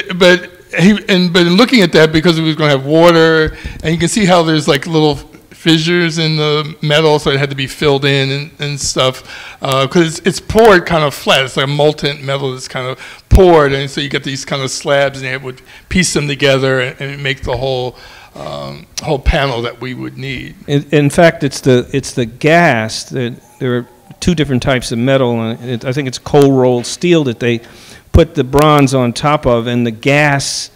S2: in looking at that, because it was going to have water, and you can see how there's like little fissures in the metal, so it had to be filled in and stuff, because it's poured kind of flat. It's like a molten metal that's kind of poured, and so you get these kind of slabs, and they would piece them together and make the whole panel that we would need.
S4: In fact, it's the gas. There are two different types of metal, and I think it's cold rolled steel that they put the bronze on top of, and the gas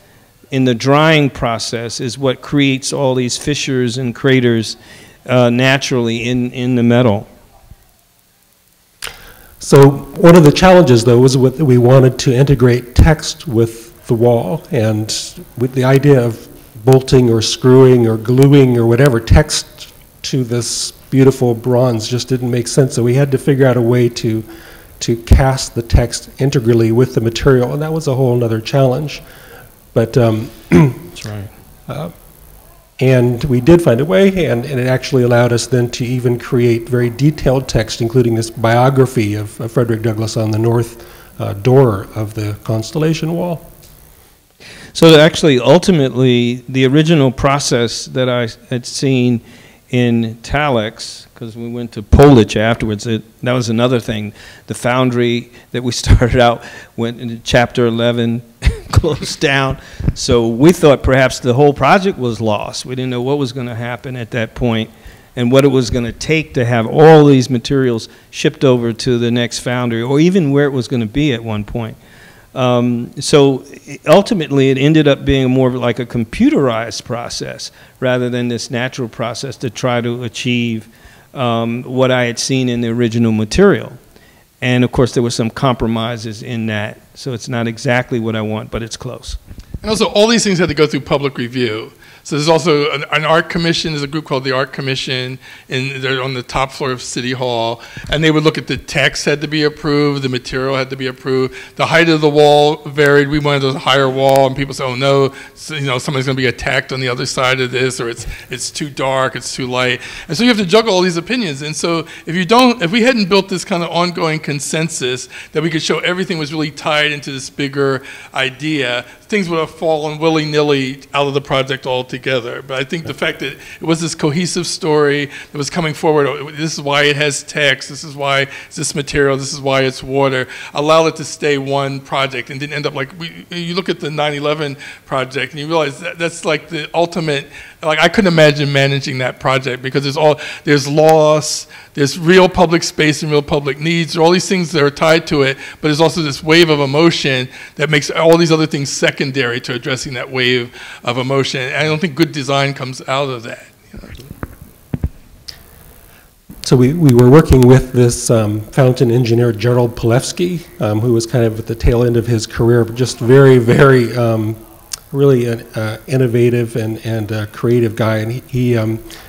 S4: in the drying process is what creates all these fissures and craters naturally in the metal.
S3: So one of the challenges, though, was that we wanted to integrate text with the wall, and with the idea of bolting or screwing or gluing or whatever text to this beautiful bronze just didn't make sense. So we had to figure out a way to cast the text integrally with the material, and that was a whole other challenge. But
S4: that's right.
S3: And we did find a way, and it actually allowed us then to even create very detailed text, including this biography of Frederick Douglass on the north door of the Constellation Wall.
S4: So actually, ultimately, the original process that I had seen in Talix, because we went to Polish afterwards, that was another thing. The foundry that we started out went into Chapter 11, closed down. So we thought perhaps the whole project was lost. We didn't know what was going to happen at that point and what it was going to take to have all these materials shipped over to the next foundry, or even where it was going to be at one point. So ultimately it ended up being more of like a computerized process rather than this natural process to try to achieve what I had seen in the original material. And of course there were some compromises in that, so it's not exactly what I want, but it's close.
S2: And also all these things had to go through public review. So there's also an art commission. There's a group called the Art Commission, and they're on the top floor of City Hall. And they would look at the text had to be approved, the material had to be approved, the height of the wall varied. We wanted a higher wall, and people said, "Oh no, so, you know, somebody's going to be attacked on the other side of this, or it's too dark, it's too light." And so you have to juggle all these opinions. And so if we hadn't built this kind of ongoing consensus that we could show everything was really tied into this bigger idea, things would have fallen willy-nilly out of the project altogether. But I think the fact that it was this cohesive story that was coming forward, this is why it has text, this is why it's this material, this is why it's water, allowed it to stay one project and didn't end up like, you look at the 9/11 project and you realize that's like the ultimate, like I couldn't imagine managing that project because there's loss, there's real public space and real public needs, there are all these things that are tied to it, but there's also this wave of emotion that makes all these other things secondary to addressing that wave of emotion. And I don't think good design comes out of that. You know?
S3: So we were working with this fountain engineer, Gerald Palevsky, who was kind of at the tail end of his career, but just very, very really an innovative and creative guy, and he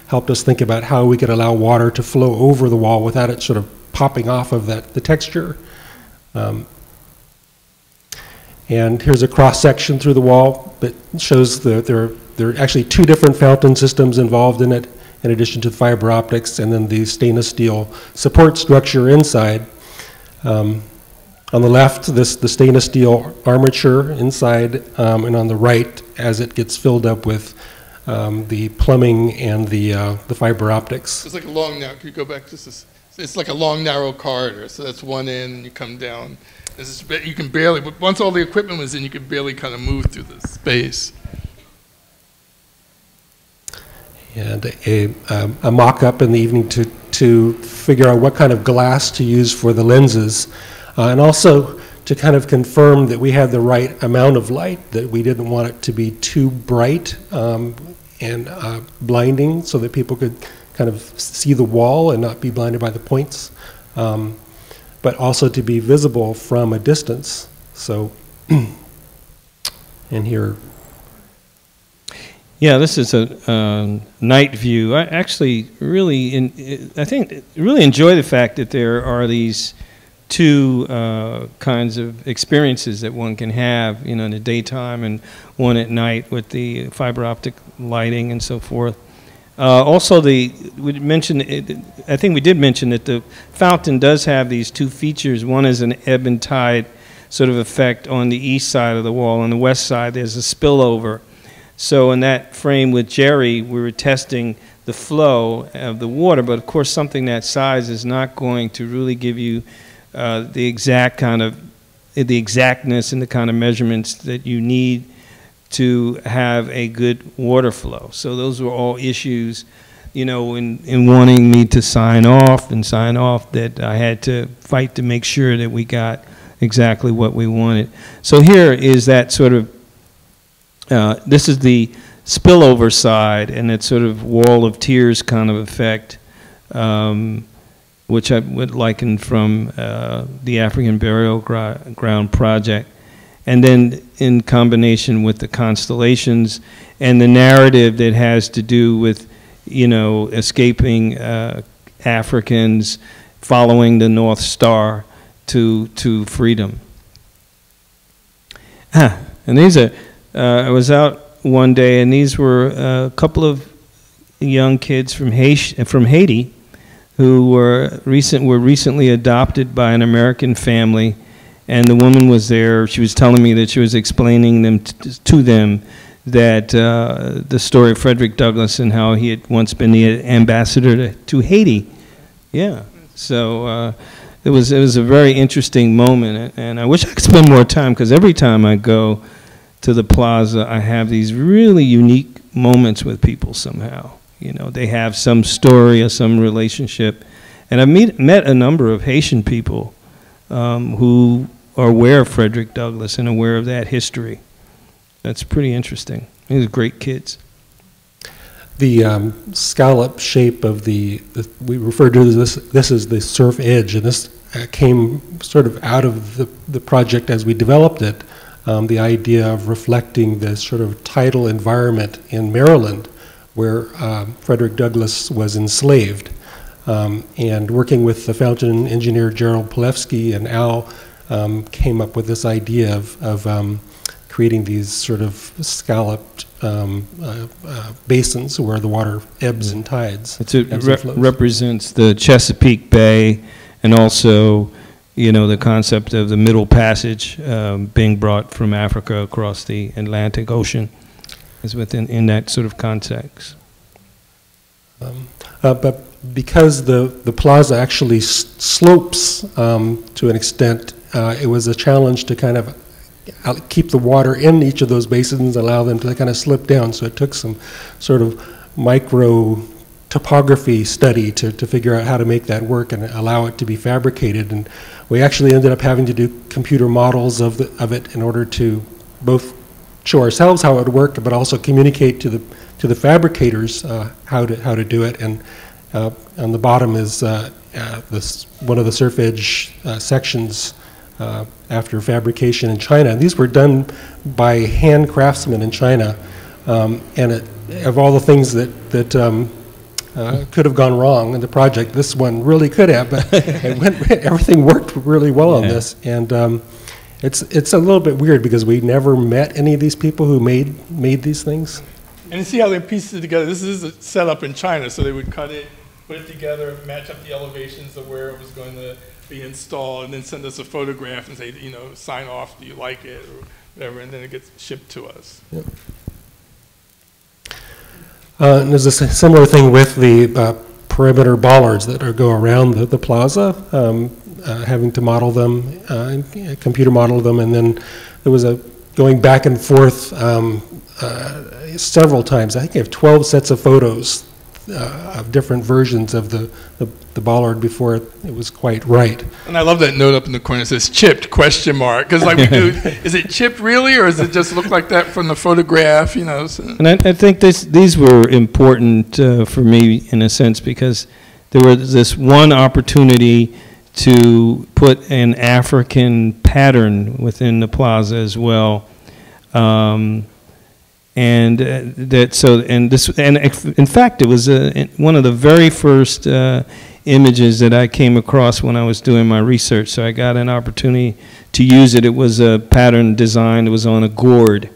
S3: helped us think about how we could allow water to flow over the wall without it sort of popping off of the texture. And here's a cross-section through the wall that shows there are actually two different fountain systems involved in it, in addition to the fiber optics and then the stainless steel support structure inside. On the left, the stainless steel armature inside, and on the right, as it gets filled up with the plumbing and the fiber optics.
S2: It's like a long, now, can you go back just this? It's like a long, narrow corridor. So that's one end, and you come down. You can barely, but once all the equipment was in, you could barely kind of move through the space.
S3: And a mock-up in the evening to figure out what kind of glass to use for the lenses. And also to kind of confirm that we had the right amount of light, that we didn't want it to be too bright and blinding so that people could kind of see the wall and not be blinded by the points, but also to be visible from a distance. So, and here.
S4: Yeah, this is a night view. I actually really enjoy the fact that there are these two kinds of experiences that one can have, you know, in the daytime and one at night with the fiber optic lighting and so forth. Also, we mentioned, I think we did mention that the fountain does have these two features. One is an ebb and tide sort of effect on the east side of the wall. On the west side, there's a spillover. So in that frame with Jerry, we were testing the flow of the water, but of course something that size is not going to really give you the exact kind of the exactness and the kind of measurements that you need to have a good water flow. So those were all issues, you know, in wanting me to sign off that I had to fight to make sure that we got exactly what we wanted. So here is that sort of, this is the spillover side, and that sort of wall of tears kind of effect, which I would liken from the African Burial Ground project. And then in combination with the constellations and the narrative that has to do with, you know, escaping Africans, following the North Star to freedom. And these are, I was out one day, and these were a couple of young kids from Haiti who were recently adopted by an American family. And the woman was there. She was telling me that she was explaining them to them that the story of Frederick Douglass and how he had once been the ambassador to Haiti. Yeah. So it was a very interesting moment, and I wish I could spend more time, because every time I go to the plaza, I have these really unique moments with people somehow. You know, they have some story or some relationship, and I've met a number of Haitian people who are aware of Frederick Douglass and aware of that history. That's pretty interesting. These are great kids.
S3: The scallop shape of we refer to this as the surf edge, and this came sort of out of the project as we developed it, the idea of reflecting the sort of tidal environment in Maryland where Frederick Douglass was enslaved. And working with the fountain engineer Gerald Palevsky and Al came up with this idea of creating these sort of scalloped basins where the water ebbs and tides.
S4: It represents the Chesapeake Bay, and also, you know, the concept of the Middle Passage being brought from Africa across the Atlantic Ocean is in that sort of context.
S3: But because the plaza actually slopes to an extent, it was a challenge to kind of keep the water in each of those basins, allow them to kind of slip down. So it took some sort of micro topography study to figure out how to make that work and allow it to be fabricated. And we actually ended up having to do computer models of it in order to both show ourselves how it would work, but also communicate to the fabricators how to do it. And on the bottom is one of the surf edge sections after fabrication in China. And these were done by hand craftsmen in China. And of all the things that could have gone wrong in the project, this one really could have, but everything worked really well on this. And it's a little bit weird because we never met any of these people who made these things.
S2: And you see how they pieced it together. This is a setup in China, so they would cut it, put it together, match up the elevations of where it was going to be installed, and then send us a photograph and say, you know, sign off, do you like it, or whatever, and then it gets shipped to us. Yep.
S3: And there's a similar thing with the perimeter bollards that go around the plaza, having to model them, computer model them, and then there was a going back and forth several times. I think I have 12 sets of photos of different versions of the bollard before it was quite right.
S2: And I love that note up in the corner that says chipped, question mark, because like we do, is it chipped really, or does it just look like that from the photograph, you know? So.
S4: And I think these were important for me in a sense, because there was this one opportunity to put an African pattern within the plaza as well. And in fact, it was one of the very first images that I came across when I was doing my research. So I got an opportunity to use it. It was a pattern design. It was on a gourd,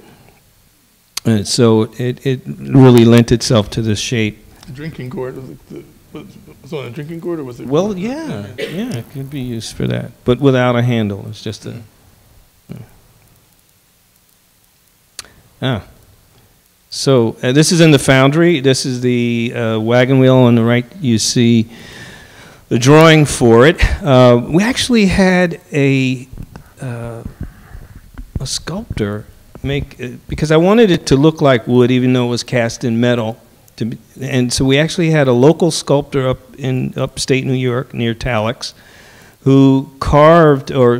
S4: and so it really lent itself to this shape.
S2: The drinking gourd was it on a drinking gourd, or was it?
S4: Well, yeah, it could be used for that, but without a handle. It's just a. So this is in the foundry. This is the wagon wheel on the right. You see the drawing for it. We actually had a a sculptor make, because I wanted it to look like wood even though it was cast in metal. And so we actually had a local sculptor up in upstate New York near Talix who carved or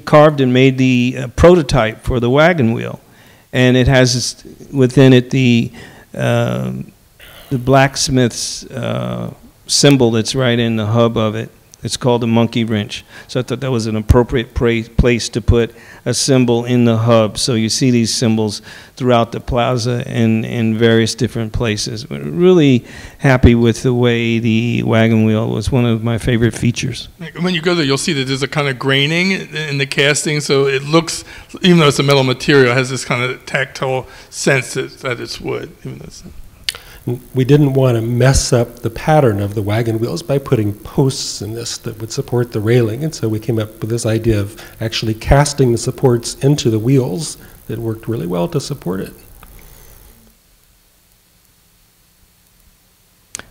S4: carved and made the prototype for the wagon wheel. And it has within it the blacksmith's symbol that's right in the hub of it. It's called a monkey wrench. So I thought that was an appropriate place to put a symbol in the hub. So you see these symbols throughout the plaza and in various different places. We're really happy with the way the wagon wheel was one of my favorite features.
S2: When you go there, you'll see that there's a kind of graining in the casting, so it looks, even though it's a metal material, it has this kind of tactile sense that it's wood. Even though it's,
S3: we didn't want to mess up the pattern of the wagon wheels by putting posts in this that would support the railing, and so we came up with this idea of actually casting the supports into the wheels that worked really well to support it.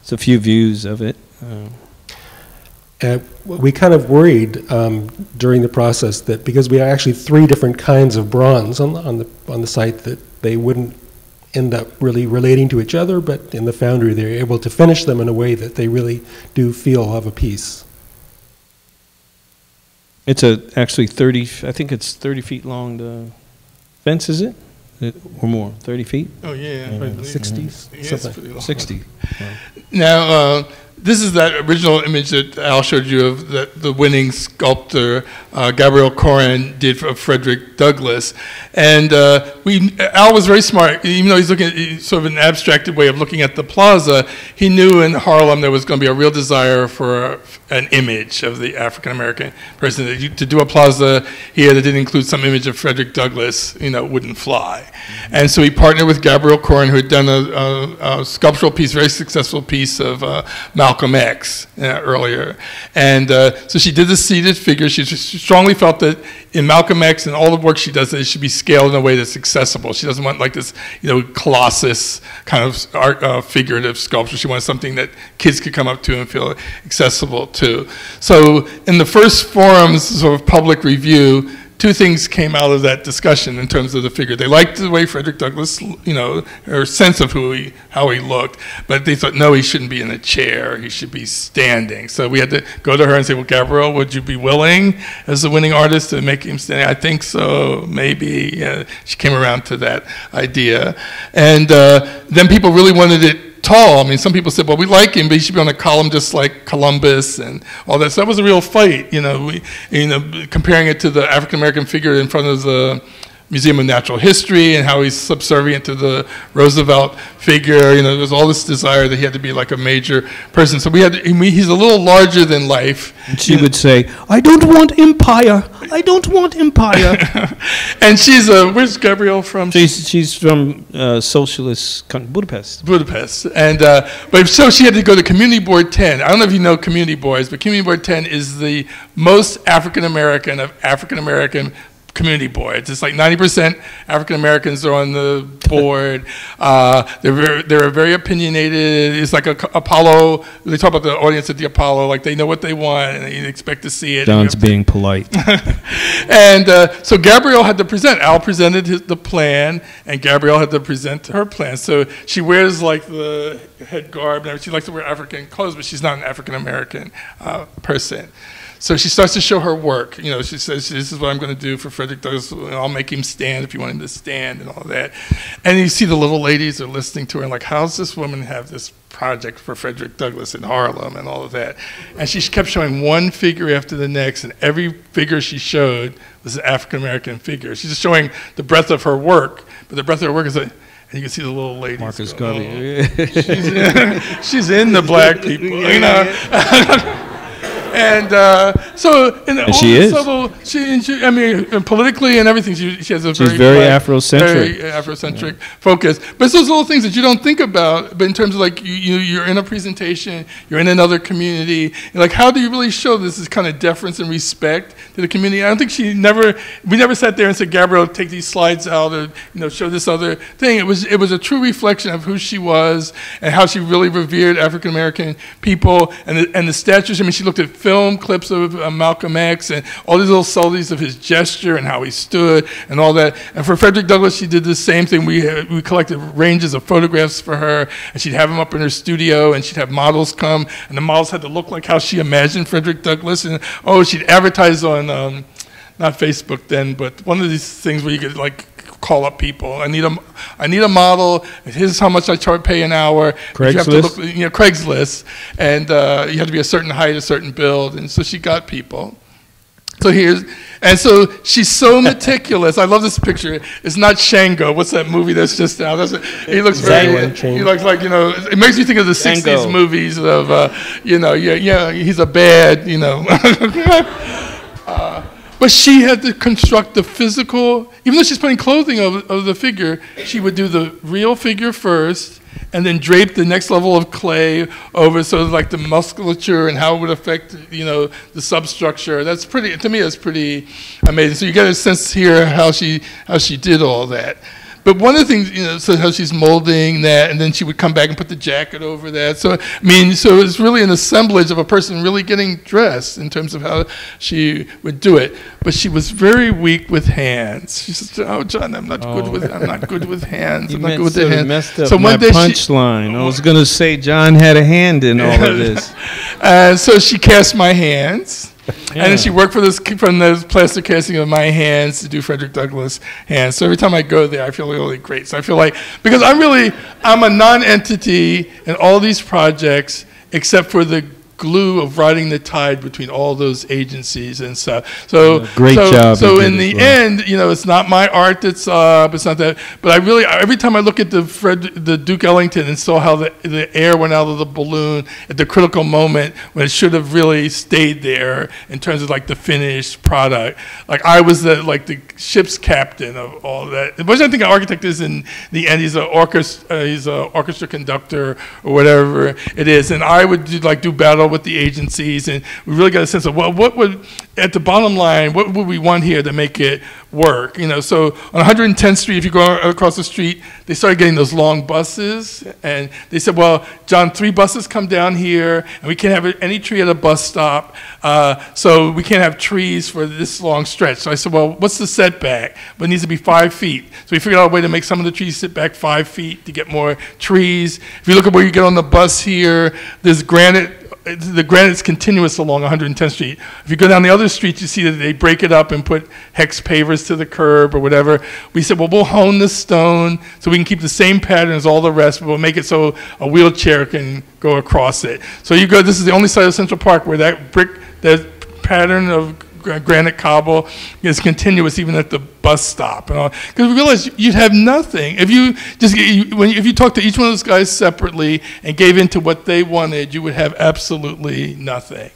S4: It's a few views of it.
S3: We kind of worried during the process that because we had actually 3 different kinds of bronze on the site, that they wouldn't end up really relating to each other, but in the foundry they were able to finish them in a way that they really do feel of a piece.
S4: It's actually 30, I think it's 30 feet long, the fence, is it? Or more, 30 feet?
S2: oh yeah,
S3: 60s?
S2: Yeah, it's pretty long.
S4: 60.
S2: Now, this is that original image that Al showed you of that the winning sculptor, Gabriel Koren, did of Frederick Douglass. And Al was very smart. Even though he's looking at sort of an abstracted way of looking at the plaza, he knew in Harlem there was going to be a real desire for an image of the African-American person. To do a plaza here that didn't include some image of Frederick Douglass, wouldn't fly. And so he partnered with Gabriel Koren, who had done a sculptural piece, very successful piece of Malcolm X earlier. And so she did the seated figure. She strongly felt that in Malcolm X and all the work she does, it should be scaled in a way that's accessible. She doesn't want like this, colossus kind of art, figurative sculpture. She wants something that kids could come up to and feel accessible to. So in the first forum's sort of public review, 2 things came out of that discussion in terms of the figure. They liked the way Frederick Douglass, her sense of how he looked, but they thought, no, he shouldn't be in a chair. He should be standing. So we had to go to her and say, well, Gabrielle, would you be willing, as the winning artist, to make him standing? I think so, maybe. Yeah, she came around to that idea. And then people really wanted it tall. I mean, some people said, well, we like him, but he should be on a column just like Columbus and all that. So that was a real fight, comparing it to the African-American figure in front of the Museum of Natural History and how he's subservient to the Roosevelt figure. There was all this desire that he had to be like a major person. So he's a little larger than life.
S4: And she would say, I don't want empire. I don't want empire.
S2: And she's, where's Gabrielle from?
S4: She's from socialist Budapest.
S2: Budapest. And, but so she had to go to Community Board 10. I don't know if you know Community Boards, but Community Board 10 is the most African-American of African-American community boards. It's like 90% African Americans are on the board. They're very opinionated. It's like Apollo. They talk about the audience at the Apollo, like they know what they want and they expect to see it.
S4: John's being polite.
S2: And so Gabrielle had to present. Al presented the plan, and Gabrielle had to present her plan. So she wears like the head garb. And she likes to wear African clothes, but she's not an African American person. So she starts to show her work. She says, this is what I'm going to do for Frederick Douglass. I'll make him stand if you want him to stand and all that. And you see the little ladies are listening to her and like, how does this woman have this project for Frederick Douglass in Harlem and all of that? And she kept showing one figure after the next, and every figure she showed was an African-American figure. She's just showing the breadth of her work, but the breadth of her work is like, and you can see the little ladies.
S4: Marcus
S2: go,
S4: Garvey.
S2: She's in the black people, And she
S4: is.
S2: I mean, politically and everything, she has a
S4: She's very Afrocentric.
S2: Very Afrocentric focus. But it's those little things that you don't think about. But in terms of like you're in a presentation, you're in another community. Like, how do you really show this kind of deference and respect to the community? I don't think we never sat there and said, Gabrielle, take these slides out or show this other thing. It was a true reflection of who she was and how she really revered African American people and the statues. I mean, she looked at film clips of Malcolm X and all these little subtleties of his gesture and how he stood and all that. And for Frederick Douglass, she did the same thing. We collected ranges of photographs for her, and she'd have them up in her studio, and she'd have models come, and the models had to look like how she imagined Frederick Douglass. And she'd advertise on, not Facebook then, but one of these things where you could like call up people. I need a model. Here's how much I pay an hour.
S4: Craigslist.
S2: You have to look, Craigslist, and you have to be a certain height, a certain build, and so she got people. So she's so meticulous. I love this picture. It's not Shango. What's that movie that's just out? He looks very. He looks like It makes me think of the '60s movies of he's a bad But she had to construct the physical, even though she's putting clothing of the figure, she would do the real figure first, and then drape the next level of clay over, so like the musculature and how it would affect, the substructure. That's pretty, to me, that's pretty amazing. So you get a sense here how she did all that. But one of the things, so how she's molding that, and then she would come back and put the jacket over that. So, so it's really an assemblage of a person really getting dressed in terms of how she would do it. But she was very weak with hands. She said, "Oh, John, I'm not good with hands. I'm not good with the hands."
S4: Messed up so my punchline. I was going to say John had a hand in all of this.
S2: So she cast my hands. Yeah. And then she worked from the plaster casting of my hands to do Frederick Douglass hands. So every time I go there, I feel really great. So I feel like, because I'm a non-entity in all these projects, except for the glue of riding the tide between all those agencies and stuff. So
S4: great job.
S2: So in the end, it's not my art that's up. It's not that. But every time I look at the Duke Ellington and saw how the air went out of the balloon at the critical moment when it should have really stayed there in terms of like the finished product. Like I was the ship's captain of all that. Which I think an architect is in the end. He's an orchestra conductor or whatever it is. And I would do battle with the agencies, and we really got a sense of what would, at the bottom line, what would we want here to make it work? So on 110th Street, if you go across the street, they started getting those long buses, and they said, "Well, John, 3 buses come down here, and we can't have any tree at a bus stop, so we can't have trees for this long stretch." So I said, "Well, what's the setback? Well, it needs to be 5 feet." So we figured out a way to make some of the trees sit back 5 feet to get more trees. If you look at where you get on the bus here, there's granite. The granite's continuous along 110th Street. If you go down the other streets, you see that they break it up and put hex pavers to the curb or whatever. We said, well, we'll hone the stone so we can keep the same pattern as all the rest, but we'll make it so a wheelchair can go across it. So this is the only side of Central Park where that pattern of granite cobble is continuous even at the bus stop and all. Because we realized you'd have nothing if you talked to each one of those guys separately and gave in to what they wanted. You would have absolutely nothing,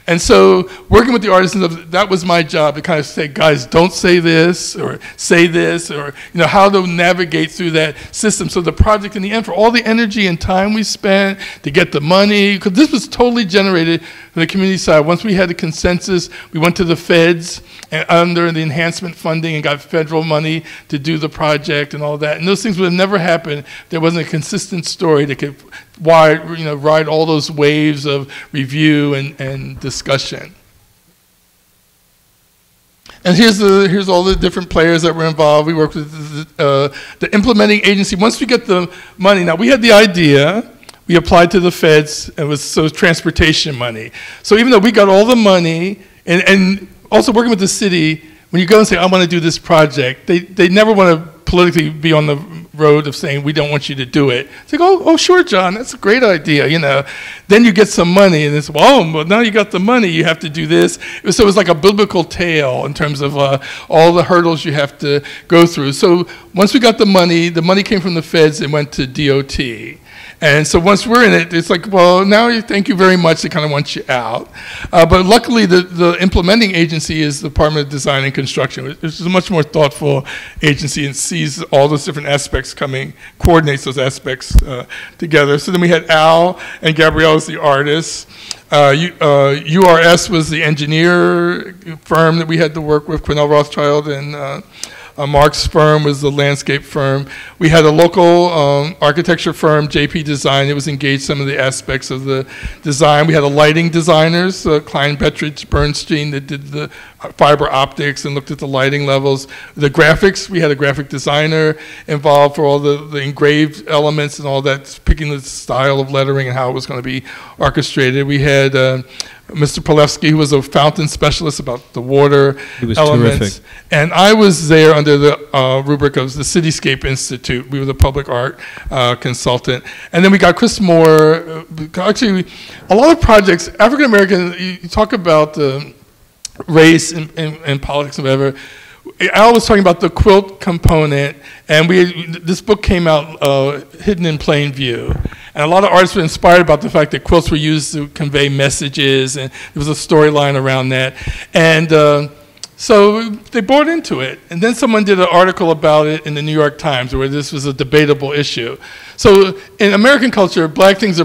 S2: And so working with the artisans, that was my job to kind of say, guys, don't say this or say this, or how to navigate through that system. So the project in the end, for all the energy and time we spent to get the money, because this was totally generated from the community side. Once we had the consensus, we went to the feds under the enhancement funding and got federal money to do the project and all that. And those things would have never happened if there wasn't a consistent story that could ride all those waves of review and discussion. And here's all the different players that were involved. We worked with the implementing agency. Once we get the money, now we had the idea. We applied to the feds. It was transportation money. So even though we got all the money, and also working with the city, when you go and say, I want to do this project, they never want to politically be on the road of saying, we don't want you to do it. It's like, oh, sure, John, that's a great idea, Then you get some money, and it's, well, now you got the money, you have to do this. So it was like a biblical tale in terms of all the hurdles you have to go through. So once we got the money came from the feds and went to DOT. And so once we're in it, it's like, well, now thank you very much. They kind of want you out. But luckily, the implementing agency is the Department of Design and Construction, which is a much more thoughtful agency and sees all those different aspects coordinates those aspects together. So then we had Al and Gabriel as the artists. URS was the engineer firm that we had to work with, Quenell, Rothschild, and Mark's firm was the landscape firm. We had a local architecture firm, JP Design. It was engaged some of the aspects of the design. We had a lighting designers, Klein, Bettridge, Bernstein, that did the fiber optics and looked at the lighting levels. The graphics, we had a graphic designer involved for all the engraved elements and all that, picking the style of lettering and how it was going to be orchestrated. We had Mr. Polewski, who was a fountain specialist about the water elements. Terrific. And I was there under the rubric of the Cityscape Institute. We were the public art consultant. And then we got Chris Moore. Actually, a lot of projects, African American, you talk about race and politics and whatever. Al was talking about the quilt component, and this book came out, Hidden in Plain View. And a lot of artists were inspired about the fact that quilts were used to convey messages, and there was a storyline around that. And so they bought into it. And then someone did an article about it in the New York Times where this was a debatable issue. So in American culture, black things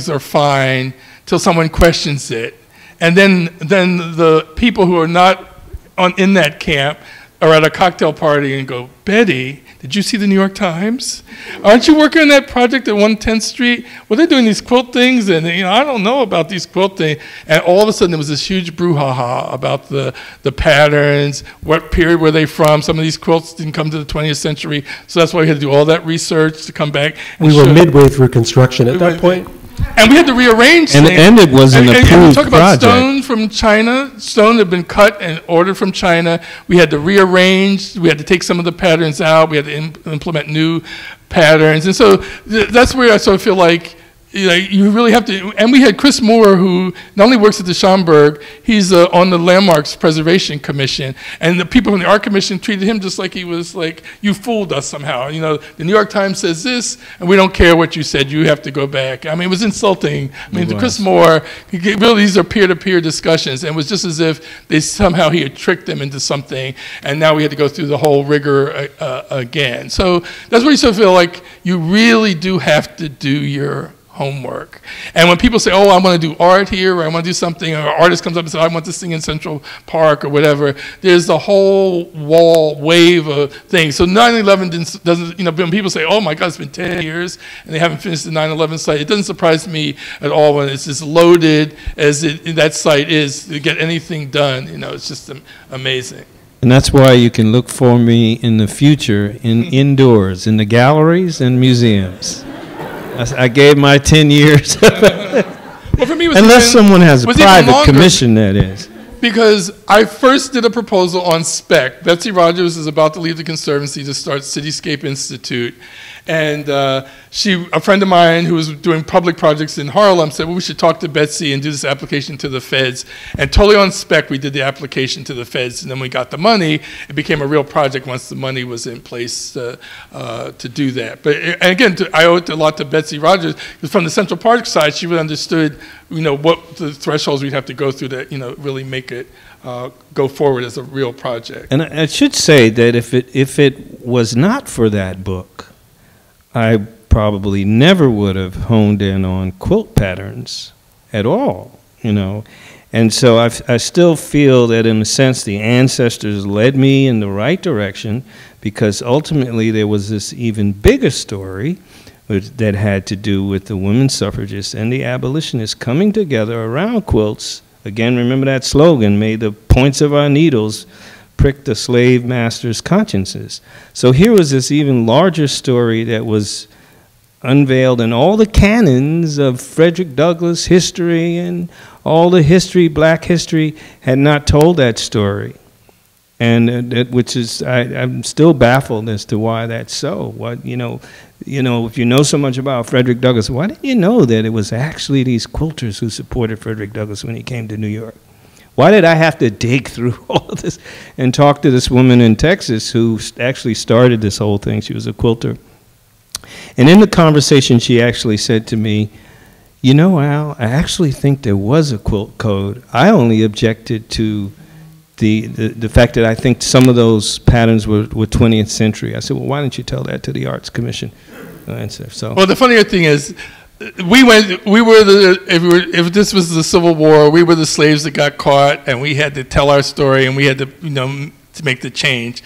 S2: are fine till someone questions it. And then the people who are not in that camp are at a cocktail party and go, Betty, did you see the New York Times? Aren't you working on that project at 110th Street? Well, they're doing these quilt things, and I don't know about these quilt things. And all of a sudden, there was this huge brouhaha about the patterns, what period were they from. Some of these quilts didn't come to the 20th century, so that's why we had to do all that research to come back.
S3: We were midway through construction at that point.
S2: And we had to rearrange things.
S4: And it was an approved project.
S2: Talk about stone from China. Stone had been cut and ordered from China. We had to rearrange. We had to take some of the patterns out. We had to implement new patterns. And so that's where I sort of feel like you really have to. And we had Chris Moore, who not only works at the Schomburg, he's on the Landmarks Preservation Commission. And the people from the Art Commission treated him just like he was like, you fooled us somehow. The New York Times says this, and we don't care what you said. You have to go back. I mean, it was insulting. I mean, to Chris Moore, really, these are peer-to-peer discussions. And it was just as if somehow he had tricked them into something, and now we had to go through the whole rigor again. So that's where you sort of feel like you really do have to do your homework. And when people say, oh, I want to do art here, or I want to do something, or an artist comes up and says, I want to sing in Central Park, or whatever, there's the whole wave of things. So 9/11 doesn't, when people say, oh my God, it's been 10 years, and they haven't finished the 9/11 site, it doesn't surprise me at all when it's as loaded as that site is to get anything done. It's just amazing.
S4: And that's why you can look for me in the future indoors, in the galleries and museums. I gave my 10 years.
S2: Well, for me,
S4: unless someone has a private commission, that is.
S2: Because I first did a proposal on spec. Betsy Rogers is about to leave the Conservancy to start Cityscape Institute. And a friend of mine who was doing public projects in Harlem said, well, we should talk to Betsy and do this application to the feds. And totally on spec, we did the application to the feds. And then we got the money. It became a real project once the money was in place to do that. But and again, I owe it a lot to Betsy Rogers, because from the Central Park side, she really understood, what the thresholds we'd have to go through to, really make it go forward as a real project.
S4: And I should say that if it was not for that book, I probably never would have honed in on quilt patterns at all, And so I still feel that in a sense the ancestors led me in the right direction, because ultimately there was this even bigger story that had to do with the women suffragists and the abolitionists coming together around quilts. Again, remember that slogan, may the points of our needles prick the slave masters' consciences. So here was this even larger story that was unveiled in all the canons of Frederick Douglass history, and all the history, black history, had not told that story. And which is, I'm still baffled as to why that's so. What, if you know so much about Frederick Douglass, why didn't you know that it was actually these quilters who supported Frederick Douglass when he came to New York? Why did I have to dig through all of this and talk to this woman in Texas who actually started this whole thing? She was a quilter. And in the conversation, she actually said to me, Al, I actually think there was a quilt code. I only objected to the fact that I think some of those patterns were 20th century. I said, well, why didn't you tell that to the Arts Commission? Well,
S2: the funnier thing is, if this was the Civil War, we were the slaves that got caught, and we had to tell our story, and we had to, to make the change.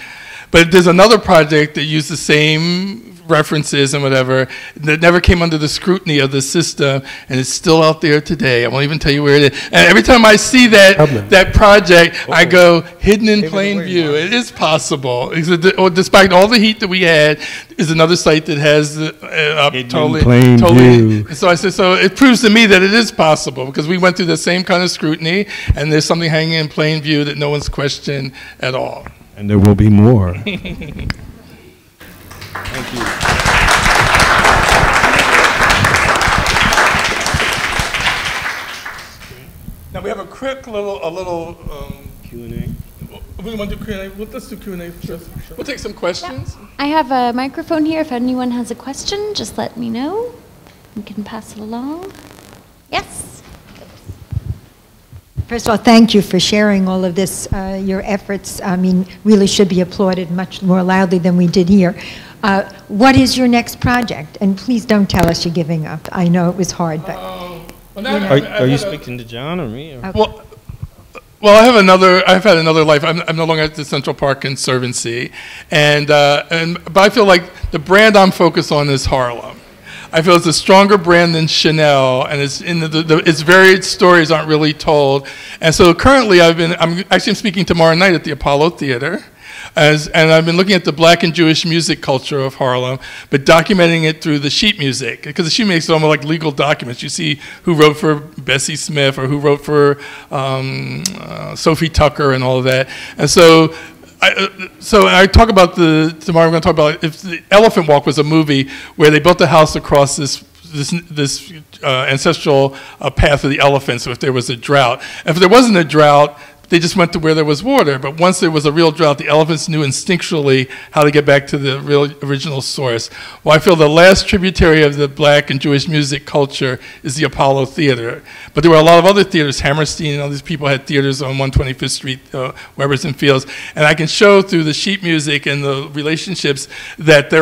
S2: But there's another project that used the same references and whatever that never came under the scrutiny of the system, and it's still out there today. I won't even tell you where it is. And every time I see that project, I go, hidden in plain view. It is possible. Despite all the heat that we had, is another site that has up totally. View. So I said, so it proves to me that it is possible, because we went through the same kind of scrutiny, and there's something hanging in plain view that no one's questioned at all.
S4: And there will be more.
S2: Thank you. Now we have a quick little
S4: Q&A.
S2: We want to do Q&A. Let's do Q&A first. We'll take some questions.
S1: I have a microphone here. If anyone has a question, just let me know. We can pass it along. Yes.
S5: First of all, thank you for sharing all of this. Your efforts, I mean, really should be applauded much more loudly than we did here. What is your next project? And please don't tell us you're giving up. I know it was hard, but...
S4: Are you speaking to John or me? Or?
S5: Okay.
S2: Well, I've had another life. I'm no longer at the Central Park Conservancy. But I feel like the brand I'm focused on is Harlem. I feel it's a stronger brand than Chanel, and it's in its varied stories aren't really told. And so currently I'm actually speaking tomorrow night at the Apollo Theater. And I've been looking at the Black and Jewish music culture of Harlem, but documenting it through the sheet music, because the sheet music is almost like legal documents. You see who wrote for Bessie Smith or who wrote for Sophie Tucker and all of that. And so I talk about tomorrow we're going to talk about if the Elephant Walk was a movie where they built a house across this ancestral path of the elephant, so if there was a drought. If there wasn't a drought, they just went to where there was water. But once there was a real drought, the elephants knew instinctually how to get back to the real original source. Well, I feel the last tributary of the Black and Jewish music culture is the Apollo Theater. But there were a lot of other theaters. Hammerstein and all these people had theaters on 125th Street, Webbers and Fields. And I can show through the sheet music and the relationships that they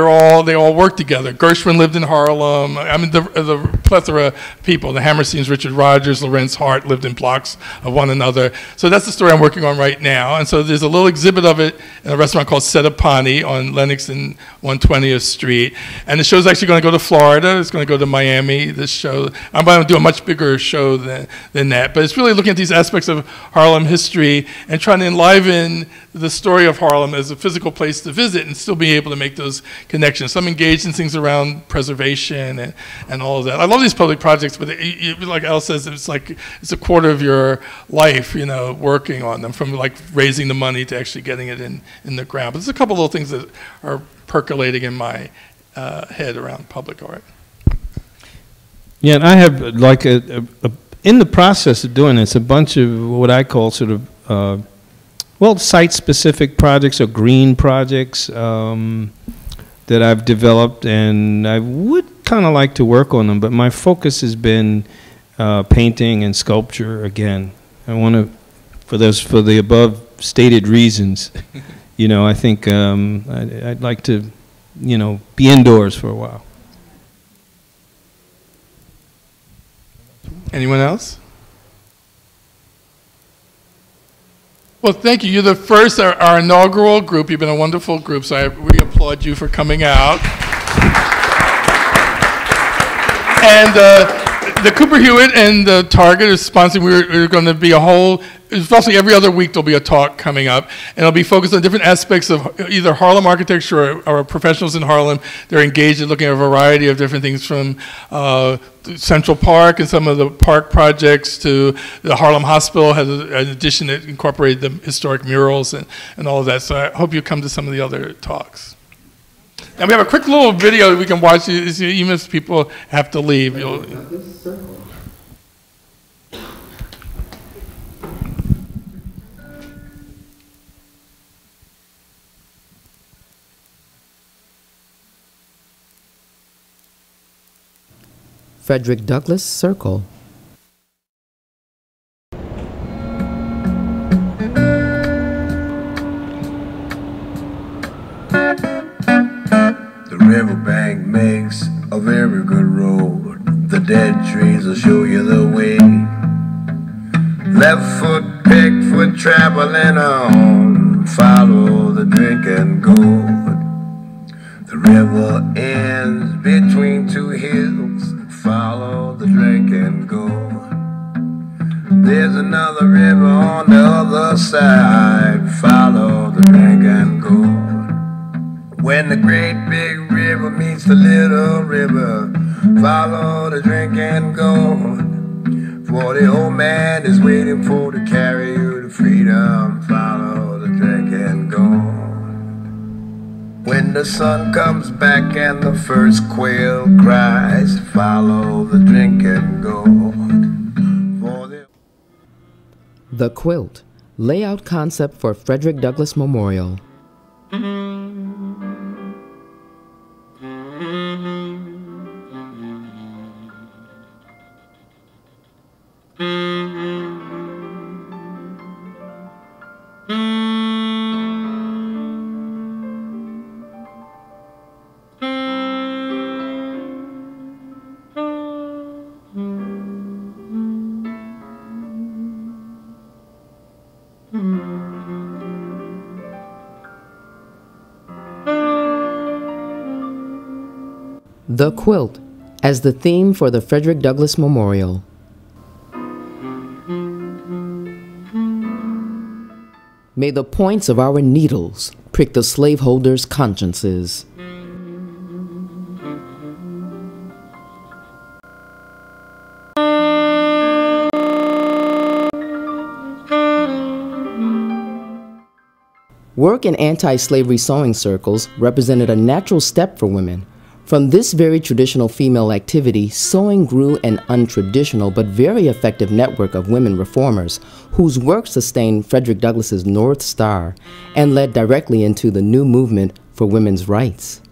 S2: all work together. Gershwin lived in Harlem. I mean, the plethora of people. The Hammersteins, Richard Rodgers, Lorenz Hart lived in blocks of one another. So that's the story I'm working on right now. And so there's a little exhibit of it in a restaurant called Sedapani on Lenox and 120th Street. And the show's actually going to go to Florida. It's going to go to Miami, this show. I'm going to do a much bigger show than that. But it's really looking at these aspects of Harlem history and trying to enliven the story of Harlem as a physical place to visit and still be able to make those connections. So I'm engaged in things around preservation and all of that. I love these public projects, but like Al says, it's a quarter of your life, working on them, from like raising the money to actually getting it in the ground. But there's a couple little things that are percolating in my head around public art.
S4: Yeah, and I have in the process of doing this, a bunch of what I call sort of site-specific projects or green projects that I've developed, and I would kind of like to work on them, but my focus has been painting and sculpture again. I want to, for the above stated reasons, I think I'd like to, be indoors for a while.
S2: Anyone else? Well, thank you. You're the first, our inaugural group. You've been a wonderful group, so I really applaud you for coming out. And the Cooper Hewitt and the Target is sponsoring. We're going to be roughly every other week there'll be a talk coming up, and it'll be focused on different aspects of either Harlem architecture or professionals in Harlem. They're engaged in looking at a variety of different things, from Central Park and some of the park projects to the Harlem Hospital has an addition that incorporated the historic murals and all of that. So I hope you come to some of the other talks. And we have a quick little video that we can watch, even if people have to leave.
S6: Frederick Douglass Circle.
S7: The riverbank makes a very good road. The dead trees will show you the way. Left foot picked for traveling on. follow the drinking gourd. The river ends between two hills, follow the drinking gourd. There's another river on the other side, follow the drinking gourd. When the great big river meets the little river, follow the drinking gourd. For the old man is waiting for to carry you to freedom, follow the drinking gourd. When the sun comes back and the first quail cries, follow the drinking gourd.
S6: The Quilt, layout concept for Frederick Douglass Memorial. The Quilt, as the theme for the Frederick Douglass Memorial. May the points of our needles prick the slaveholders' consciences. Work in anti-slavery sewing circles represented a natural step for women. From this very traditional female activity, sewing grew an untraditional but very effective network of women reformers whose work sustained Frederick Douglass's North Star and led directly into the new movement for women's rights.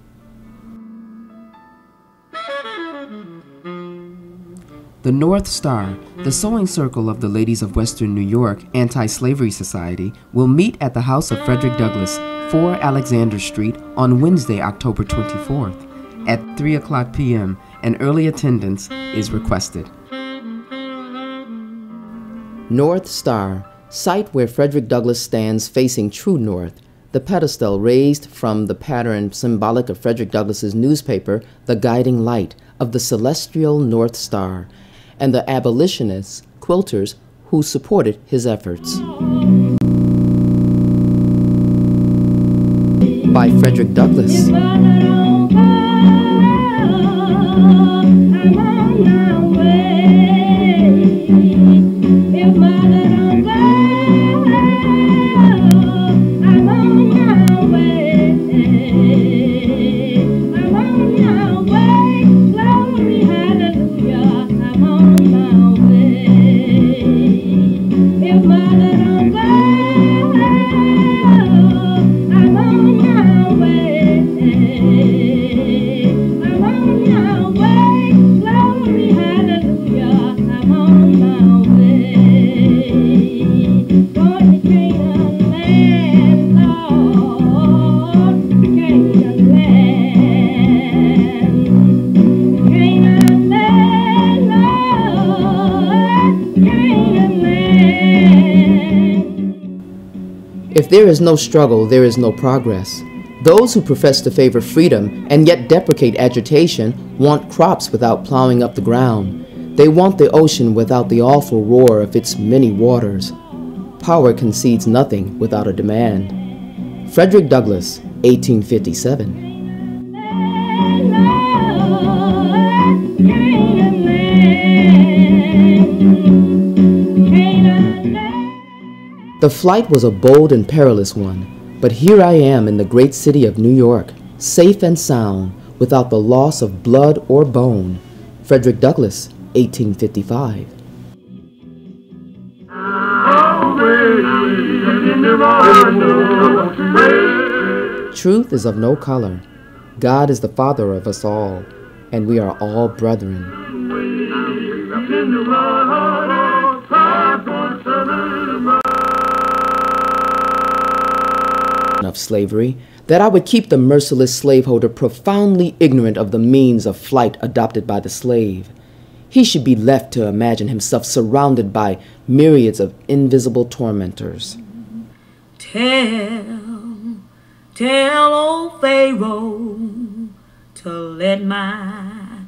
S6: The North Star, the sewing circle of the Ladies of Western New York Anti-Slavery Society, will meet at the house of Frederick Douglass, 4 Alexander Street, on Wednesday, October 24th. At 3:00 p.m., and early attendance is requested. North Star, site where Frederick Douglass stands facing true north, the pedestal raised from the pattern symbolic of Frederick Douglass's newspaper, The Guiding Light of the Celestial North Star, and the abolitionists, quilters, who supported his efforts. By Frederick Douglass. If there is no struggle, there is no progress. Those who profess to favor freedom and yet deprecate agitation want crops without plowing up the ground. They want the ocean without the awful roar of its many waters. Power concedes nothing without a demand. Frederick Douglass, 1857. The flight was a bold and perilous one, but here I am in the great city of New York, safe and sound, without the loss of blood or bone. Frederick Douglass, 1855. Truth is of no color. God is the Father of us all, and we are all brethren. Of slavery, that I would keep the merciless slaveholder profoundly ignorant of the means of flight adopted by the slave. He should be left to imagine himself surrounded by myriads of invisible tormentors.
S8: To Tell old Pharaoh to let my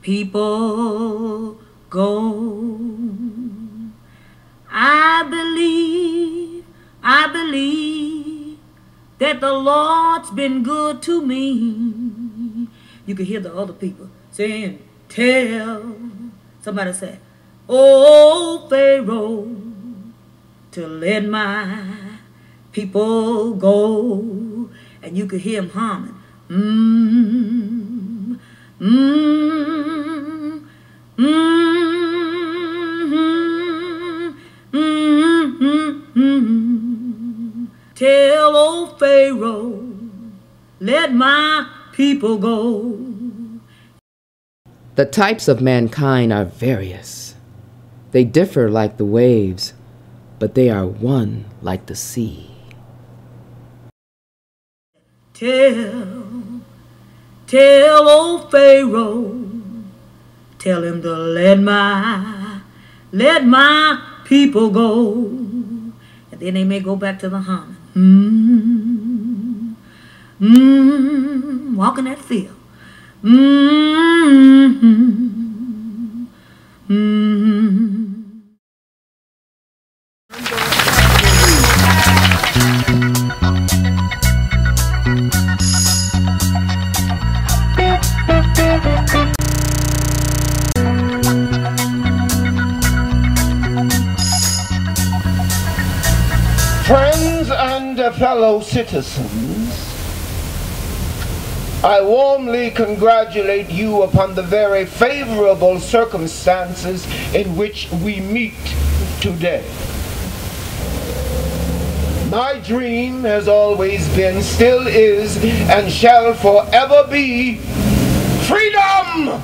S8: people go. I believe that the Lord's been good to me. You can hear the other people saying, tell, somebody say, oh Pharaoh, to let my people go. And you can hear him humming. Tell old Pharaoh, let my people go.
S6: The types of mankind are various. They differ like the waves, but they are one like the sea.
S8: Tell old Pharaoh, tell him to let my people go. And then they may go back to the humming. Walking that field.
S9: Friends and fellow citizens, I warmly congratulate you upon the very favorable circumstances in which we meet today. My dream has always been, still is, and shall forever be freedom!